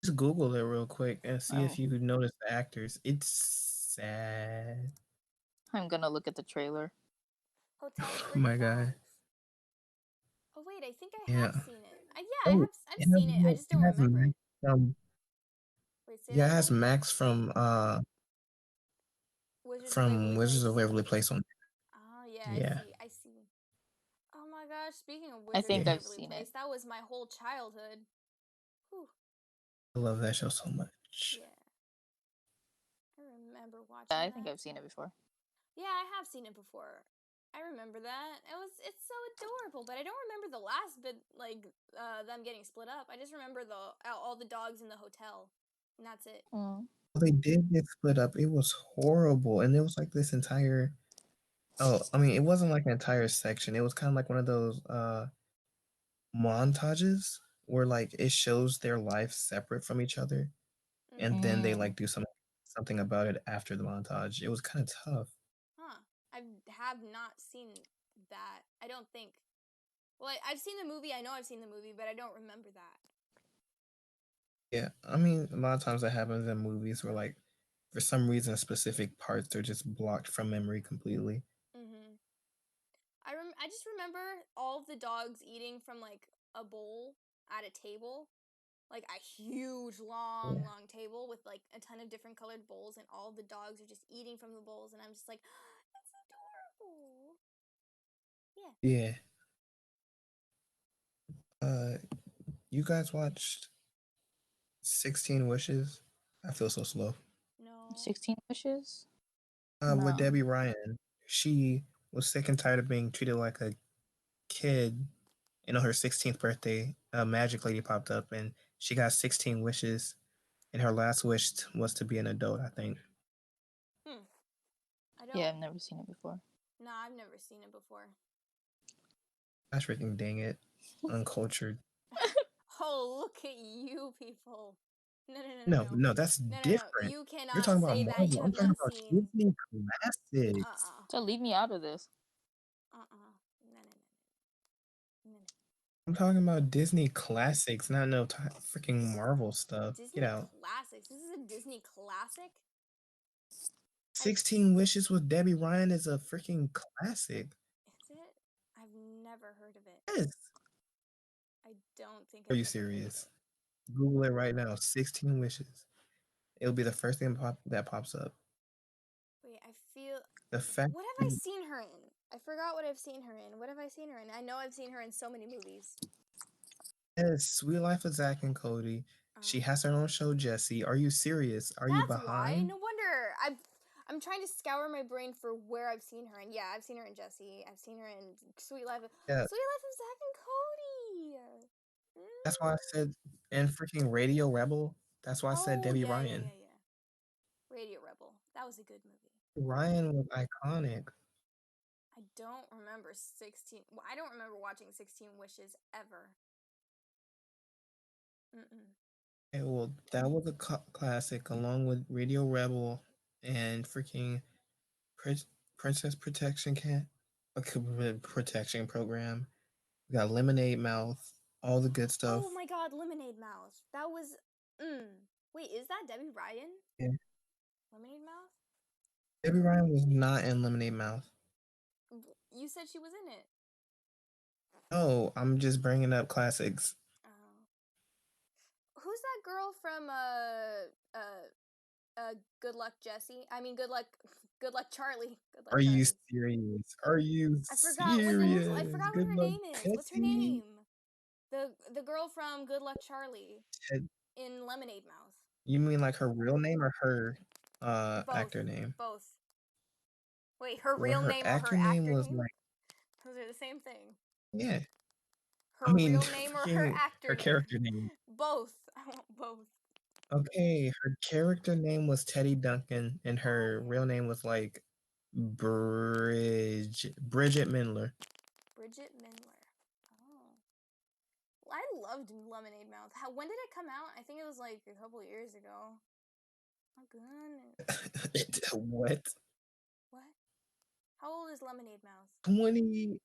Just Google it real quick and see if Oh. you notice the actors. It's sad. I'm gonna look at the trailer. Hotel Oh for my god. Dogs. Oh wait, I think I Yeah. have seen it. Yeah, I Oh, have. I've seen it. I just it don't has remember Max it. from Wait, say yeah, that it has again. Max Wizards of from Waverly Wizards of Place. Waverly Place on. Oh yeah, I Yeah, see. I see. Oh my gosh, speaking of I Wizards yeah. think of I've Waverly seen it. Place, that was my whole childhood. Whew. I love that show so much. Yeah. I remember Yeah, watching I think that. I've seen it before. Yeah, I have seen it before. I remember that. It's so adorable, but I don't remember the last bit, like them getting split up. I just remember all the dogs in the hotel, and that's it. Mm. They did get split up. It was horrible, and there was like this entire. Oh, I mean, it wasn't like an entire section. It was kind of like one of those montages where like it shows their life separate from each other, and Mm-hmm. then they Mm. like do something about it after the montage. It was kind of tough. Huh. I have not seen that. I don't think. Well, I've seen the movie. I know I've seen the movie, but I don't remember that. Yeah, I mean, a lot of times that happens in movies where like for some reason specific parts are just blocked from memory completely. Mm-hmm. I just remember all of the dogs eating from like a bowl at a table, like a huge, long, Yeah. long table with like a ton of different colored bowls, and all the dogs are just eating from the bowls, and I'm just like, it's adorable. Yeah. Yeah. Uh, you guys watched 16 Wishes? I feel so slow. No. 16 Wishes? With No. Debbie Ryan, she was sick and tired of being treated like a kid. And on her 16th birthday, a magic lady popped up and she got 16 wishes. And her last wish was to be an adult, I think. Hmm. I don't. Yeah, I've never seen it before. Nah, I've never seen it before. Gosh freaking dang it. Uncultured. Oh, look at you people. No, no, no, no, No, no. no, that's No, no, no. different. You You're cannot talking about say that you Marvel. I'm have talking not about seen. Disney classics. So leave me out of this. No, no, no, no, no. I'm talking about Disney classics, not no freaking Marvel stuff. Get Disney out. classics. This is a Disney classic. 16 Wishes with Debbie Ryan is a freaking classic. Is it? I've never heard of it. Yes. I don't think Are I've you ever heard of serious? it. Google it right now. 16 Wishes. It'll be the first thing that pops up. Wait, I feel. The fact What have I seen her in? I forgot what I've seen her in. What have I seen her in? I know I've seen her in so many movies. is Sweet Life of Zach and Cody. She has her own show, Jessie. Are you serious? Are you That's why. behind? No wonder. I'm trying to scour my brain for where I've seen her in. Yeah, I've seen her in Jessie. I've seen her in Yeah, Sweet Life of Zach and Cody. that's why I said, and freaking Radio Rebel. That's why I said Oh Debbie yeah, yeah, Ryan. yeah, yeah. Radio Rebel. That was a good movie. Ryan was iconic. I don't remember 16. Well, I don't remember watching 16 Wishes ever. Mm-mm. Okay, well, that was a classic, along with Radio Rebel and freaking Prin- Princess Protection Cat, protection program. We got Lemonade Mouth, all the good stuff. Oh my god, Lemonade Mouth. That was. Wait, is that Debbie Ryan? Yeah. Lemonade Mouth? Debbie Ryan was not in Lemonade Mouth. You said she was in it. No, I'm just bringing up classics. Oh. Who's that girl from Good Luck Jesse? I mean, Good Luck Charlie. Good Luck Are you Charlie. serious? Are you I forgot what the hell's. I serious? forgot what Good her luck, name is. What's her Jesse. name? The girl from Good Luck Charlie Ted- in Lemonade Mouth. You mean like her real name or her Both. actor name? Both. Wait, her Well, real her name or her actor name actor was name? like, Those are the same thing. yeah. I Her mean, real name or her freaking actor her name? character name. Both. I want both. Okay, her character name was Teddy Duncan, and Oh her yeah. real name was like Bridget Mindler. Bridget Mendler. Oh. I loved Lemonade Mouth. When did it come out? I think it was like a couple years ago. Oh goodness. What? What? How old is Lemonade Mouth? 2011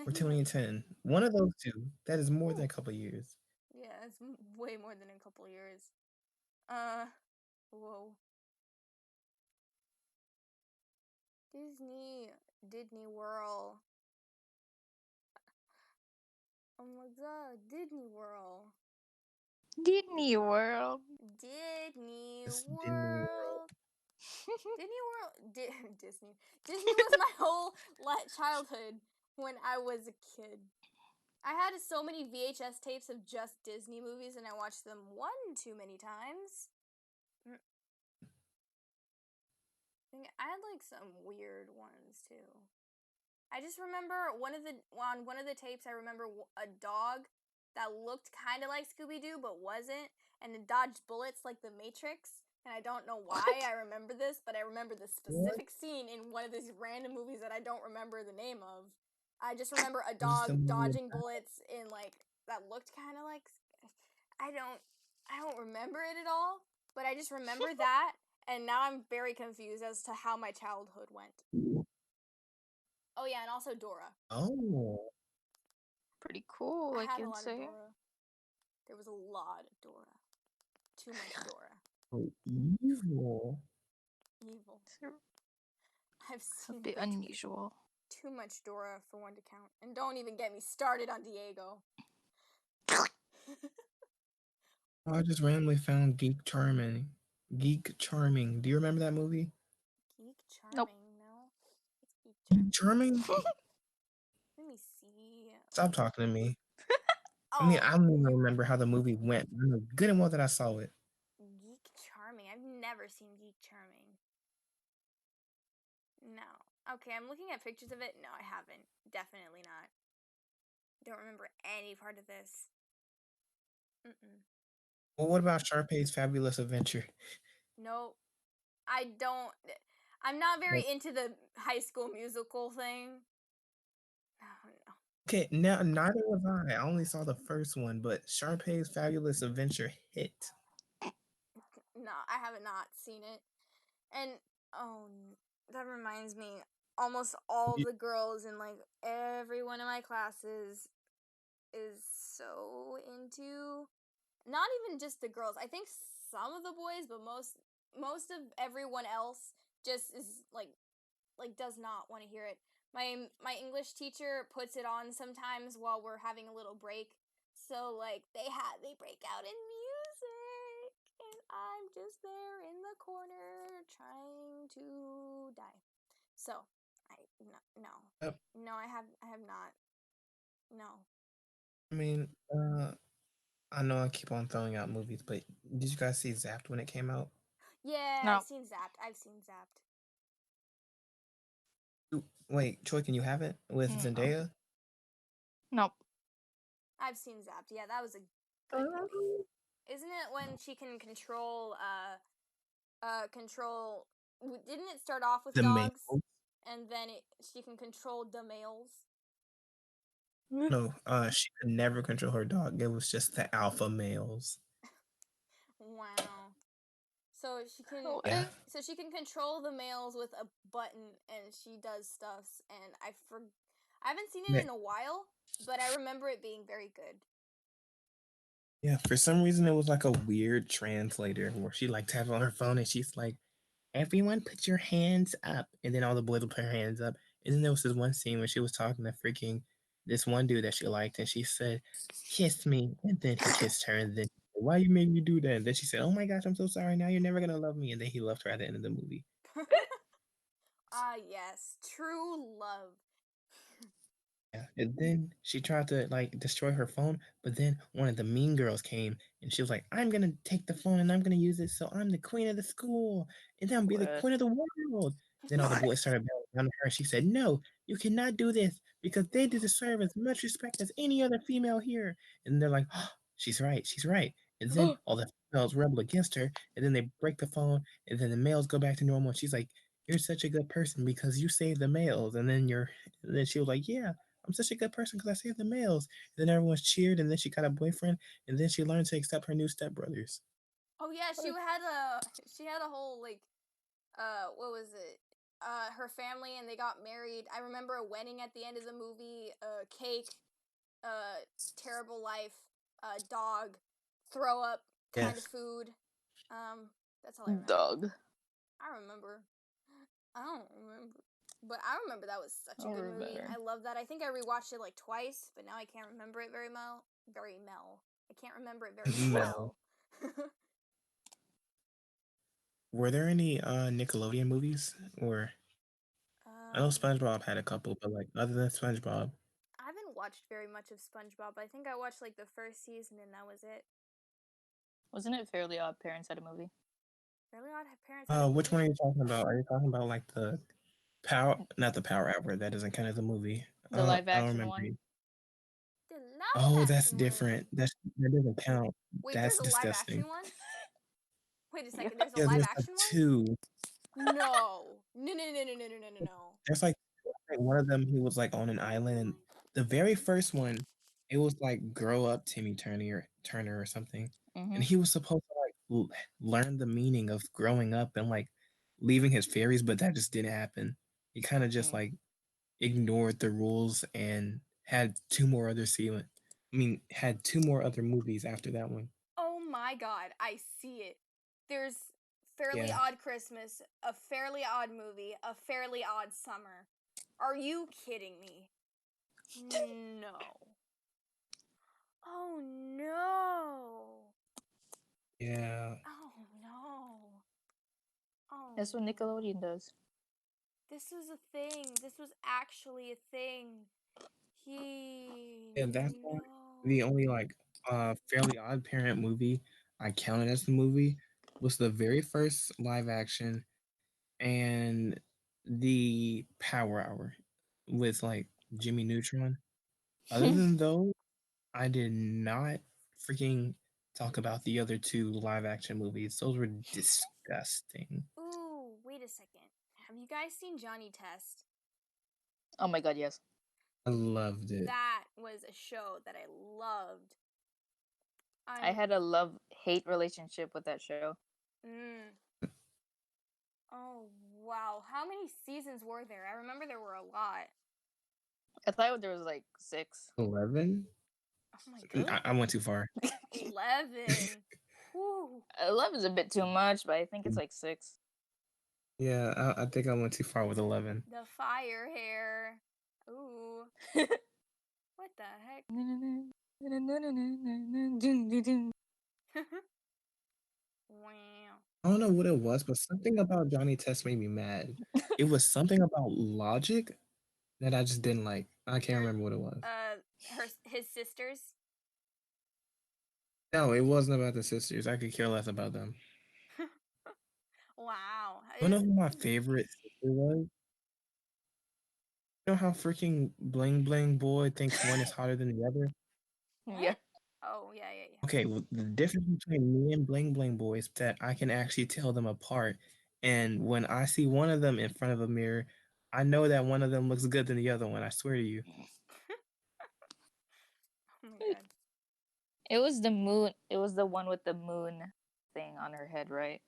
or 2011. 2010. One of those two. That is more than Ooh. a couple years. Yeah, it's way more than a couple years. Uh, whoa. Disney World. Oh my god, Disney World. Disney World. Disney It's Disney World. World. Disney World. Disney. Disney was my whole childhood when I was a kid. I had so many VHS tapes of just Disney movies, and I watched them one too many times. I had like some weird ones too. I just remember on one of the tapes. I remember a dog that looked kind of like Scooby Doo but wasn't, and it dodged bullets like the Matrix. And I don't know why What? I remember this, but I remember the What specific scene in one of these random movies that I don't remember the name of. I just remember a was the dog movie dodging bullets in like that looked kind of like I don't I don't remember it at all, but I just remember that, and now I'm very confused as to how my childhood went. about? Oh yeah, and also Dora. Oh, Pretty cool, I I had a can lot of say. Dora. There was a lot of Dora. Too much Dora. so evil. Evil. It's I've a seen bit way unusual. too much Dora for one to count. And don't even get me started on Diego. Oh, I just randomly found Geek Charming. Geek Charming. Do you remember that movie? Geek Nope. Charming, no? It's Geek Geek Charming. Charming? Let me see. Stop talking to me. I mean, I Oh, don't even remember how the movie went. I know good and well that I saw it. Geek Charming. I've never seen Geek Charming. No. Okay, I'm looking at pictures of it. No, I haven't. Definitely not. Don't remember any part of this. Mm-mm. Well, what about Sharpay's Fabulous Adventure? Nope. I don't. I'm not very Like, into the High School Musical thing. No, no. okay, now neither was I. I only saw the first one, but Sharpay's Fabulous Adventure hit. No, I have not seen it. And oh, that reminds me. Almost all You- the girls in like every one of my classes is so into. Not even just the girls. I think some of the boys, but most of everyone else just is like does not want to hear it. My English teacher puts it on sometimes while we're having a little break. So like they break out in music and I'm just there in the corner trying to die. So, I no. uh, No, I have not. No. I mean, I know I keep on throwing out movies, but did you guys see Zapped when it came out? Yeah, I've No. seen Zapped. I've seen Zapped. Wait, Choicken, you haven't with No. Zendaya? Nope. I've seen Zapped. Yeah, that was a good movie. Isn't it when she can control didn't it start off with The dogs male? and then she can control the males? No, she could never control her dog. It was just the alpha males. Wow. So she can Yeah, What? so she can control the males with a button and she does stuffs and I haven't seen it yeah, in a while, but I remember it being very good. yeah. For some reason, it was like a weird translator where she like tapped on her phone and she's like, "Everyone, put your hands up," and then all the boys would put their hands up. And then there was this one scene where she was talking to freaking this one dude that she liked, and she said, "Kiss me," and then he kissed her, and then why you made me do that? And then she said, "Oh my gosh, I'm so sorry. Now you're never gonna love me." And then he loved her at the end of the movie. Ah, yes, true love. Yeah, and then she tried to like destroy her phone, but then one of the mean girls came and she was like, "I'm gonna take the phone and I'm gonna use it so I'm the queen of the school and then I'll be the What? queen of the world." Then all the What? boys started bowing down to her. She said, "No, you cannot do this because they deserve as much respect as any other female here." And they're like, oh, she's right." And then all the females rebel against her, and then they break the phone, and then the males go back to normal. And she's like, "You're such a good person because you saved the males." And then she was like, "Yeah, I'm such a good person because I saved the males. And then everyone's cheered, and then she got a boyfriend, and then she learned to accept her new stepbrothers. Oh yeah, she had a whole like what was it? Her family and they got married. I remember a wedding at the end of the movie, cake, uh terrible life, dog, throw up kind of Yes. food. That's all I remember. Dog. I remember. I don't remember. But I remember that was such a I good movie. remember. I love that. I think I rewatched it like twice, but now I can't remember it I can't remember it very Mel. well. Were there any Nickelodeon movies? Or I know um SpongeBob had a couple, but like other than SpongeBob, I haven't watched very much of SpongeBob. I think I watched like the first season and that was it. Wasn't it Fairly Odd Parents had a movie? Fairly Odd Parents had a which one movie? are you talking about? Are you talking about like the Power, not the Power Hour? That doesn't count as a movie. The live I don't action remember. one? The live Oh, that's action one. different. That doesn't count. Wait, there's That's a live action disgusting. one? Wait a Yeah. second, there's a Yeah, live there's like action one? two. No. No, no, no, no, no, no, no, no, no. There's like one of them. He was like on an island, and the very first one, it was like grow up Timmy Turner or something, and Mm-hmm. he was supposed to like learn the meaning of growing up and like leaving his fairies, but that just didn't happen. He kind of just Mm. like ignored the rules and had two more other had two more other movies after that one. Oh my god, I see it. There's Fairly Yeah. Odd Christmas, a Fairly Odd Movie, a Fairly Odd Summer. Are you kidding me? No. Oh no. Yeah. Oh no. Oh That's what no. Nickelodeon does. This was a thing. This was actually a thing. Yeah, that's why the No. only like Fairly Odd Parent movie I counted as the movie was the very first live action and the Power Hour with like Jimmy Neutron. Other than those, I did not freaking talk about the other two live action movies. Those were disgusting. Ooh, wait a second. Have you guys seen Johnny Test? Oh my god, yes. I loved it. That was a show that I loved. I I'm had a love-hate relationship with that show. mm, oh wow. How many seasons were there? I remember there were a lot. I thought there was like 6. 11? Oh my god. I went too far. 11. Whew. 11 is a bit too much, but I think it's like 6. Yeah, I think I went too far with 11. The fire hair. Ooh. What the heck? Wow. I don't know what it was, but something about Johnny Test made me mad. It was something about logic that I just didn't like. I can't Their remember what it was. his sisters. No, it wasn't about the sisters. I could care less about them. Wow. You know who my favorite sister was? You know how freaking Bling Bling Boy thinks one is hotter than the other? Yeah. What? Oh, yeah, yeah, yeah. Okay, well, the difference between me and Bling Bling Boy is that I can actually tell them apart. And when I see one of them in front of a mirror, I know that one of them looks good than the other one. I swear to you. Oh my god. It was the moon. It was the one with the moon thing on her head, right?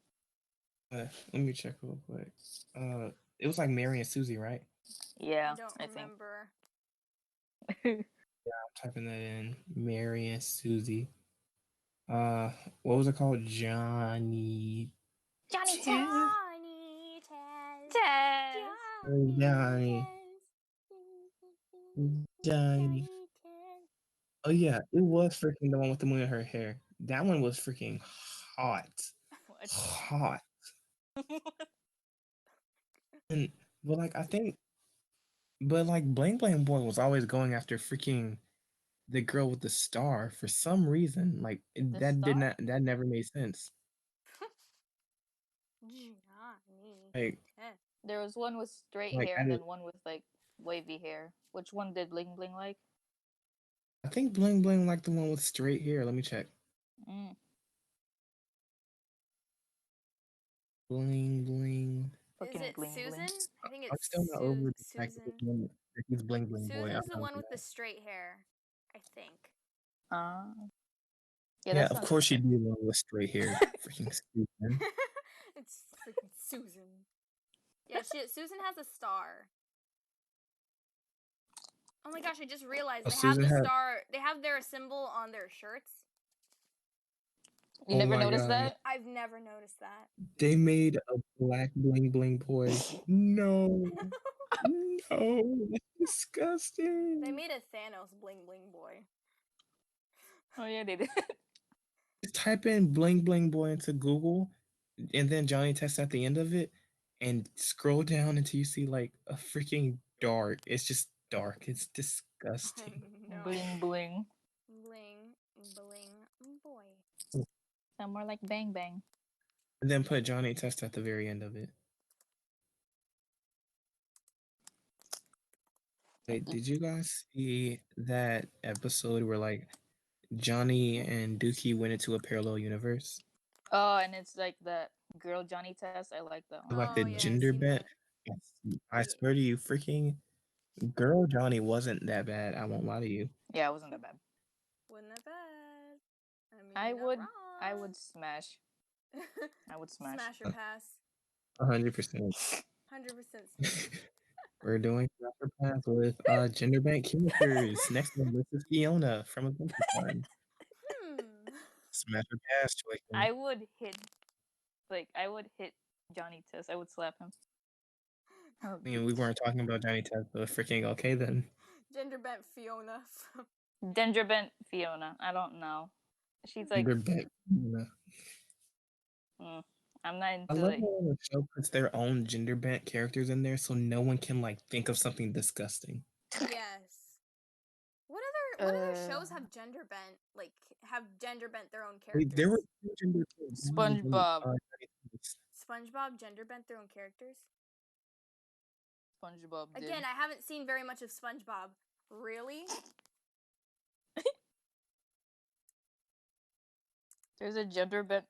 Let me check real quick. It was like Mary and Susie, right? I Yeah, don't I remember. think. I'm typing that in. Mary and Susie. Uh, what was it called? Johnny. Johnny Test. Johnny Test. Test. Johnny Johnny. Test. Johnny. Johnny Test. Oh yeah, it was freaking the one with the moon in her hair. That one was freaking hot. What? Hot. And but like I think but like Bling Bling Boy was always going after freaking the girl with the star for some reason. Like The star? that never made sense. Johnny Like Test. There was one with straight like hair and then one with like wavy hair. Which one did Bling Bling like? I think Bling Bling like the one with straight hair. Let me check. Mm. Bling Bling. Is Fucking it Bling Bling. Susan? I think I'm it's still not over the fact that this Susan. woman. He's Bling Bling Boy. Susan's the one with the straight hair, I think. Uh, yeah, Yeah, that of sounds course right. she'd be the one with straight hair. Freaking Susan. It's freaking Susan. Yeah, Susan has a star. Oh my gosh, I just realized Oh, they have Susan the had. star. They have their symbol on their shirts. You Oh never my noticed god. that? I've never noticed that. They made a black Bling Bling Boy. No. No. That's They disgusting. made a Thanos bling bling boy. Oh yeah, they did. Just type in Bling Bling Boy into Google and then Johnny Test at the end of it and scroll down until you see like a freaking dark. It's just dark. It's Oh disgusting. no. Bling bling. Bling bling boy. Sound more like bang bang. And then put Johnny Test at the very end of it. Wait, did you guys see that episode where like Johnny and Dookie went into a parallel universe? Oh, and it's like that girl Johnny Test. I like that one. Like Oh the yeah, I've gender seen bent. that. I Yeah. swear to you, freaking girl Johnny wasn't that bad. I won't lie to you. Yeah, it wasn't that bad. Wasn't that bad. I mean, I you're not would, wrong. I would smash. I would smash. Smash or pass. 100%. 100% smash. We're doing Rapper Path with gender bent characters. Next one, this is Fiona from Adventure Time. Hmm. Smash or pass, Choicken. I would hit, I would hit Johnny Test. I would slap him. Oh, I mean, we weren't talking about Johnny Test, but freaking okay then. Gender bent Fiona. Ginger bent Fiona. I don't know. She's like, Gender bent. Fiona. mm, I'm not I into love like. how the show puts their own gender bent characters in there so no one can like think of something disgusting. Yes. What other shows have gender bent, like have gender bent their own Wait, characters? there were two gender bent. SpongeBob. Johnny Test. SpongeBob gender bent their own characters? SpongeBob did. Again, I haven't seen very much of SpongeBob. Really? There's a gender bent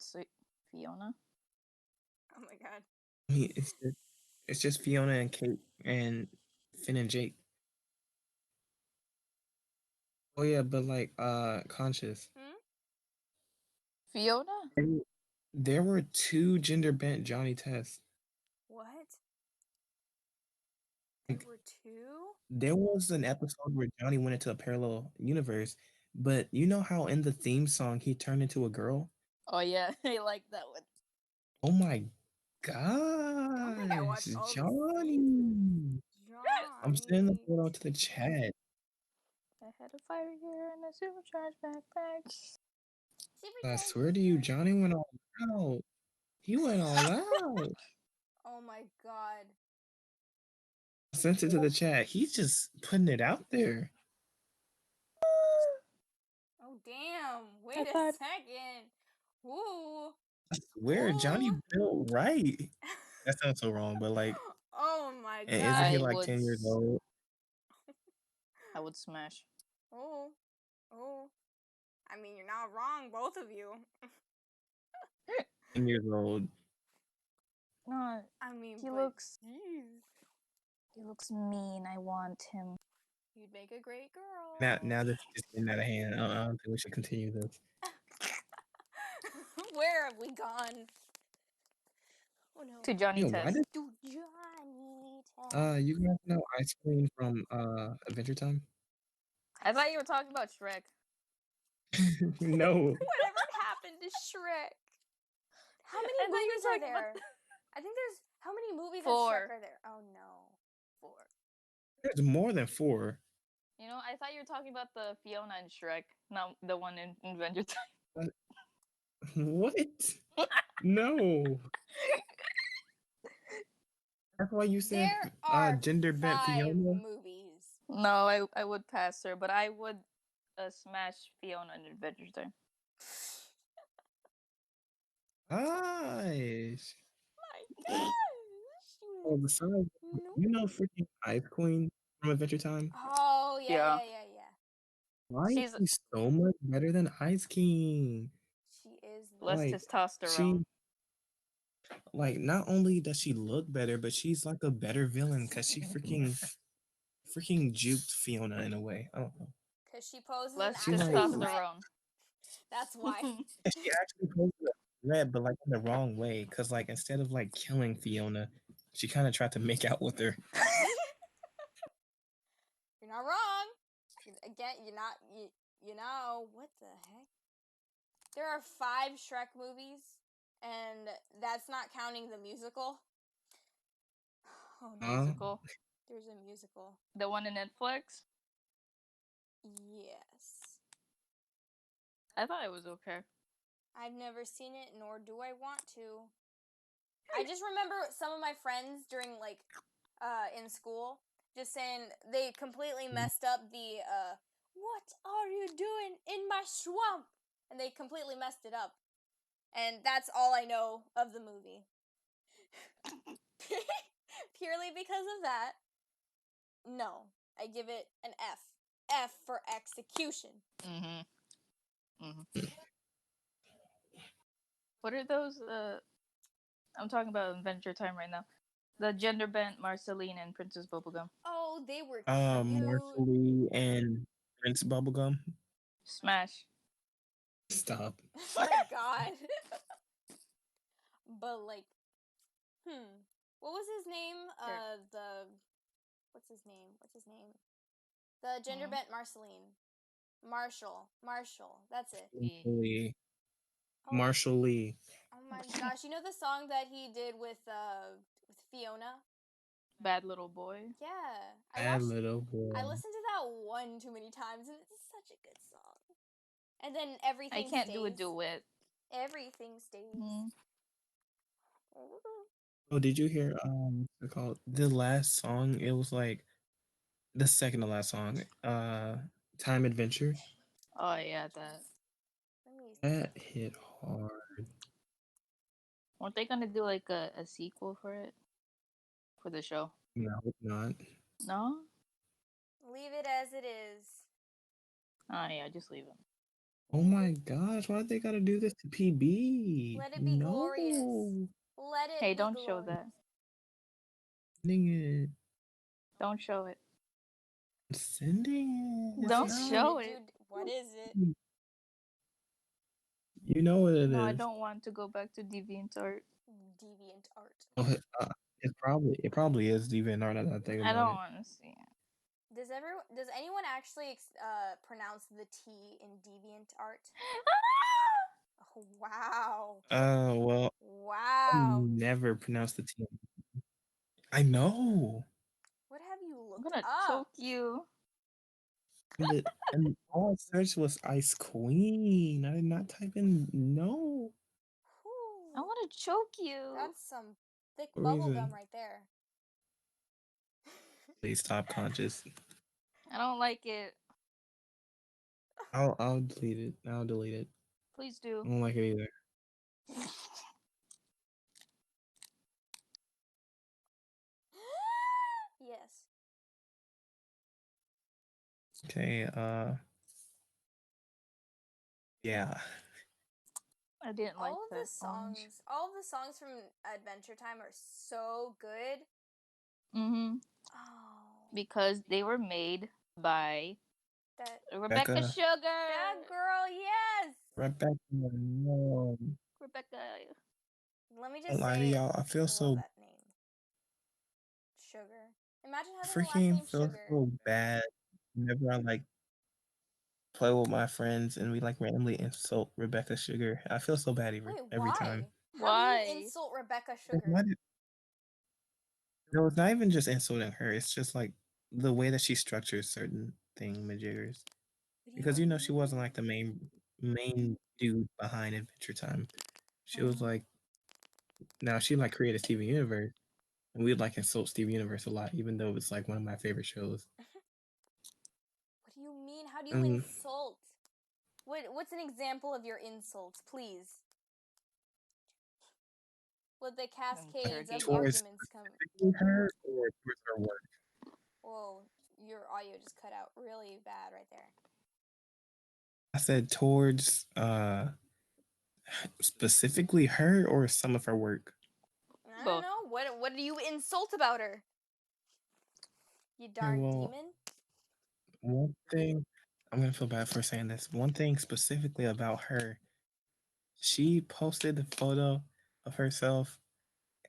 Fiona. Oh my god. I mean, it's just Fiona and Kate and Finn and Jake. Oh yeah, but like conscious. Hmm? Fiona? And there were two gender bent Johnny Tests. What? There Like were two? there was an episode where Johnny went into a parallel universe, but you know how in the theme song he turned into a girl? Oh yeah, I like that one. Oh my Don't think I gosh, watched all the seasons. Johnny. I'm sending the Johnny. photo to the chat. I had a fire here and a supercharged backpack. I swear to you, Johnny went all out. He went all out. Oh my god. I sent it to the chat. He's just putting it out there. Oh damn. Wait I a thought second. Ooh. I swear, Johnny Ooh. built right. That sounds so wrong, but like, Oh my isn't god. he I like would 10 years old? smash. Oh. Oh. I mean, you're not wrong, both of you. 10 years old. No, I mean, he but looks jeez. he looks mean. I want him. You'd make a great girl. Now this is just getting out of hand. I don't think we should continue this. Where have we gone? Oh no. To Johnny Yeah, why Test. did To Johnny. you guys know Ice Queen from Adventure Time? I thought you were talking about Shrek. No. Whatever happened to Shrek? How many I thought you movies were are talking there? about I think there's how many movies of 4. Shrek are there? Oh no. 4. There's more than 4. You know, I thought you were talking about the Fiona and Shrek, not the one in Adventure Time. What? No. That's why you said There are gender bent 5 Fiona? movies. No, I would pass her, but I would smash Fiona in Adventure Time. Gosh. My gosh. Oh, besides, No. you know freaking Ice Queen from Adventure Time? Oh yeah, Yeah. yeah. Why is She's she so much better than Ice King? She is less Like, testosterone. she, like, not only does she look better, but she's like a better villain because she freaking freaking juked Fiona in a way. I don't know. Because she poses an Less She like actual threat. testosterone. That's why. she actually posed a threat, but like in the wrong way. Cause like instead of like killing Fiona, she kind of tried to make out with her. You're not wrong. Again, you're not. You know what the heck? There are 5 Shrek movies, and that's not counting the musical. Oh no. Musical. There's a musical. The one in Netflix. Yes. I thought it was okay. I've never seen it, nor do I want to. I just remember some of my friends during like in school just saying they completely messed up the what are you doing in my swamp? And they completely messed it up. And that's all I know of the movie. Purely because of that. No, I give it an F. F for execution. What are those? I'm talking about Adventure Time right now. The gender bent Marceline and Princess Bubblegum. Oh, they were cute. Marshall and Prince Bubblegum. Smash. Stop. Oh my god. But like, what was his name? What's his name? The gender bent Marceline. Marshall. That's it. Lee. Oh, Marshall Lee. oh my gosh! You know the song that he did with Fiona? Bad Little Boy. Yeah, Bad little boy. I listened to that one too many times, and it's such a good song. And then everything. I can't stays. do a duet. Everything stays. Oh, did you hear what's it called? The last song, it was like the second to last song. Time Adventure. Oh yeah, that. That hit hard. Weren't they gonna do like a sequel for it? For the show? No, not. No? Leave it as it is. Oh yeah, just leave it. Oh my gosh, why they gotta do this to PB? Let it be glorious. Let it Hey, be don't glorious. show that. Sending it. Don't show it. Sending it. Don't show it. What is it? You know what it No, is. I don't want to go back to DeviantArt. DeviantArt. Oh, it probably is DeviantArt. Now that I think I about don't it. want to see it. Does anyone actually pronounce the T in DeviantArt? Oh, wow. Well, Wow. never pronounced the T. I know. What have you I'm looked gonna up? choke you. And all I searched was Ice Queen. I did not type in no. Whew. I want to choke you. That's some thick What bubble reason? gum right there. Please stop conscious. I don't like it. I'll delete it. I'll delete it. Please do. I don't like it either. Yes. Okay, yeah. I didn't like All of that the orange. songs, all of the songs from Adventure Time are so good. Mm-hmm. Oh, Because they were made by that Rebecca Sugar. that girl, yes. Rebecca, no. Rebecca. Let me Don't just lie to say, y'all. I feel I so love that name, Sugar. Imagine having a last freaking name feel Sugar. so bad whenever I like play with my friends and we like randomly insult Rebecca Sugar. I feel so bad Wait, every why? time. How do you insult Rebecca It's Sugar? not, no, it's not even just insulting her. It's just like the way that she structures certain thingamajiggers. Because you know she wasn't like the main dude behind Adventure Time. She was like, now she like created Steven Universe, and we'd like insult Steven Universe a lot, even though it's like one of my favorite shows. What do you mean? How do you insult? What's an example of your insults, please? Let the cascades of Towards arguments come. her or towards her work? Whoa, your audio just cut out really bad right there. I said towards specifically her or some of her work. I don't know. What do you insult about her? You Yeah, darn well, demon. one thing I'm gonna feel bad for saying this. One thing specifically about her, she posted the photo of herself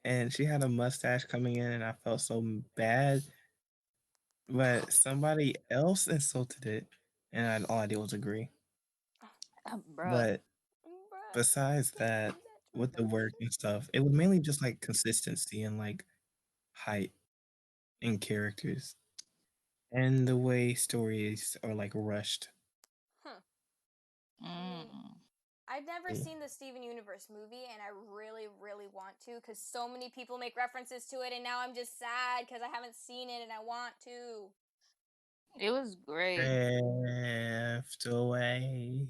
and she had a mustache coming in, and I felt so bad. But somebody else insulted it, and all I did was agree. Bruh. But Bruh, besides don't that, do that to with the work precious. and stuff, it was mainly just like consistency and like height and characters and the way stories are like rushed. Huh. I mean, Mm. I've never Yeah. seen the Steven Universe movie, and I really, really want to because so many people make references to it, and now I'm just sad because I haven't seen it and I want to. It was great. Drift away.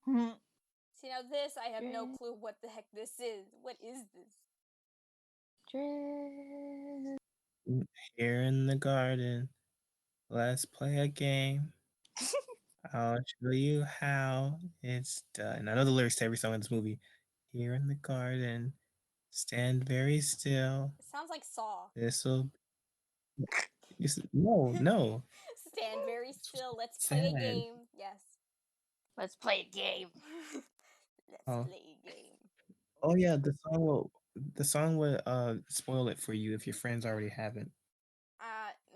See, now this, I have no clue what the heck this is. What is this? Drift. Here in the garden, let's play a game. I'll show you how it's done. I know the lyrics to every song in this movie. Here in the garden, stand very still. It sounds like Saw. This'll no. Stand very still. Let's play a Sad. game. Yes. Let's play a game. Let's Oh, play a game. oh yeah, the song would spoil it for you if your friends already haven't.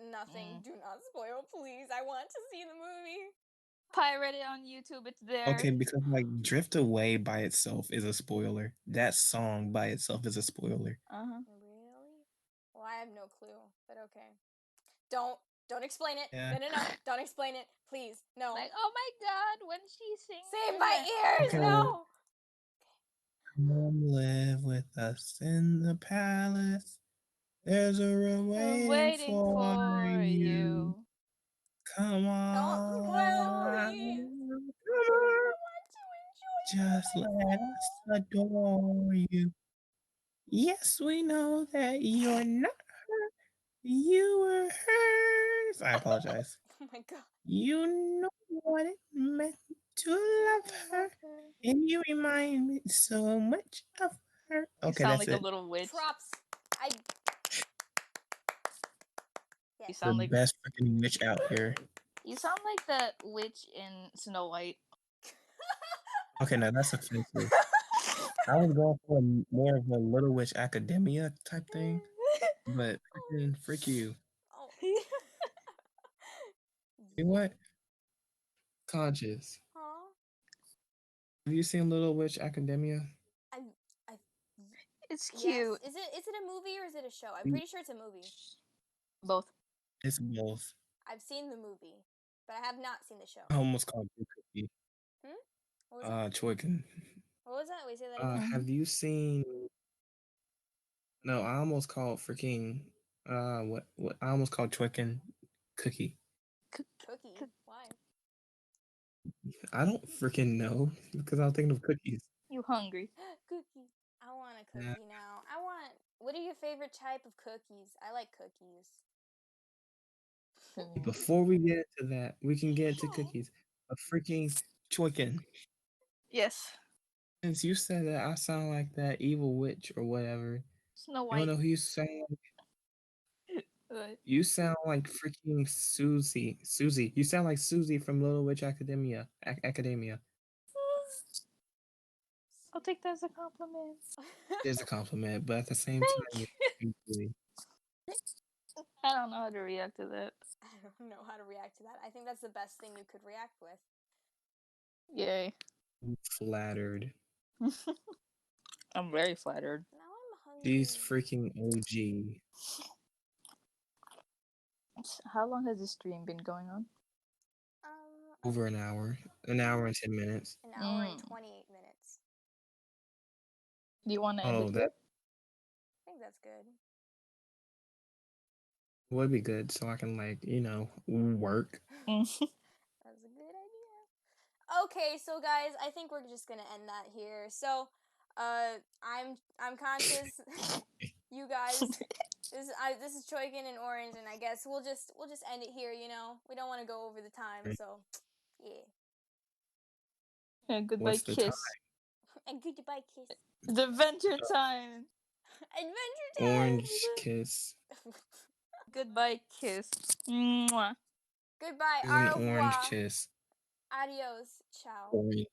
Nothing. Mm. Do not spoil, please. I want to see the movie. Pirate it on YouTube. It's there. Okay, because like Drift Away by itself is a spoiler. That song by itself is a spoiler. Uh-huh. Really? Well, I have no clue, but okay. Don't don't explain it. Yeah. No. Don't explain it, please. No. Like, oh my god, when she sings. Save there's my a- ears. Okay, well, No. come live with us in the palace. There's a room I'm waiting waiting for for you. you. Come Come on, on, please. come I on. want to enjoy it for Just let us myself. adore you. Yes, we know that you're not hurt. You were hers. I apologize. Oh my god. You know what it meant to To love her, love her. and you remind me so much of her. You Okay, sound that's like a it. little witch. Props. I You yes. The sound like best freaking witch out here. you sound like that witch in Snow White. Okay, now that's offensive. I was going for more of a Little Witch Academia type thing, but Oh. freaking freak you. Oh. You know Yeah. what? Conscious. Huh? Have you seen Little Witch Academia? I I It's yes. cute. Is it a movie or is it a show? I'm pretty sure it's a movie. Both. It's both. I've seen the movie, but I have not seen the show. I almost called you Cookie. Hmm? What was that? Choicken. What was that? Wait, say that again. Have you seen? No, I almost called freaking. What? I almost called Choicken Cookie. Cookie. Why? I don't freaking know because I was thinking of cookies. You hungry? Cookie. I want a Yeah. cookie now. I want. What are your favorite type of cookies? I like cookies. Before we get into that, we can get into cookies. A freaking Choicken. Yes. Since you said that I sound like that evil witch or whatever, Snow you don't White. know who you sound like? What? You sound like freaking Susie. Susie. You sound like Susie from Little Witch Academia. Academia. I'll take that as a compliment. It is a compliment, but at the same Thank time, you. you're I don't know how to react to that. I don't know how to react to that. I think that's the best thing you could react with. Yay. flattered. I'm very flattered. Now I'm hungry. She's freaking OG. How long has this stream been going on? Over an hour. An hour and 10 minutes. An hour and 28 minutes. Do you want to end Oh, it that here? I think that's good. would be good so I can, like, work. That's a good idea. Okay, so guys, I think we're just gonna end that here. So, I'm conscious. You guys, this is Choicken and Orange, and I guess we'll just end it here. You know, we don't want to go over the time, so yeah. And goodbye, What's the time? kiss. And goodbye, kiss. It's adventure time. Adventure time. Orange kiss. Goodbye, kiss. Mwah. Goodbye, An au orange revoir. kiss. Adios. Ciao. Orange.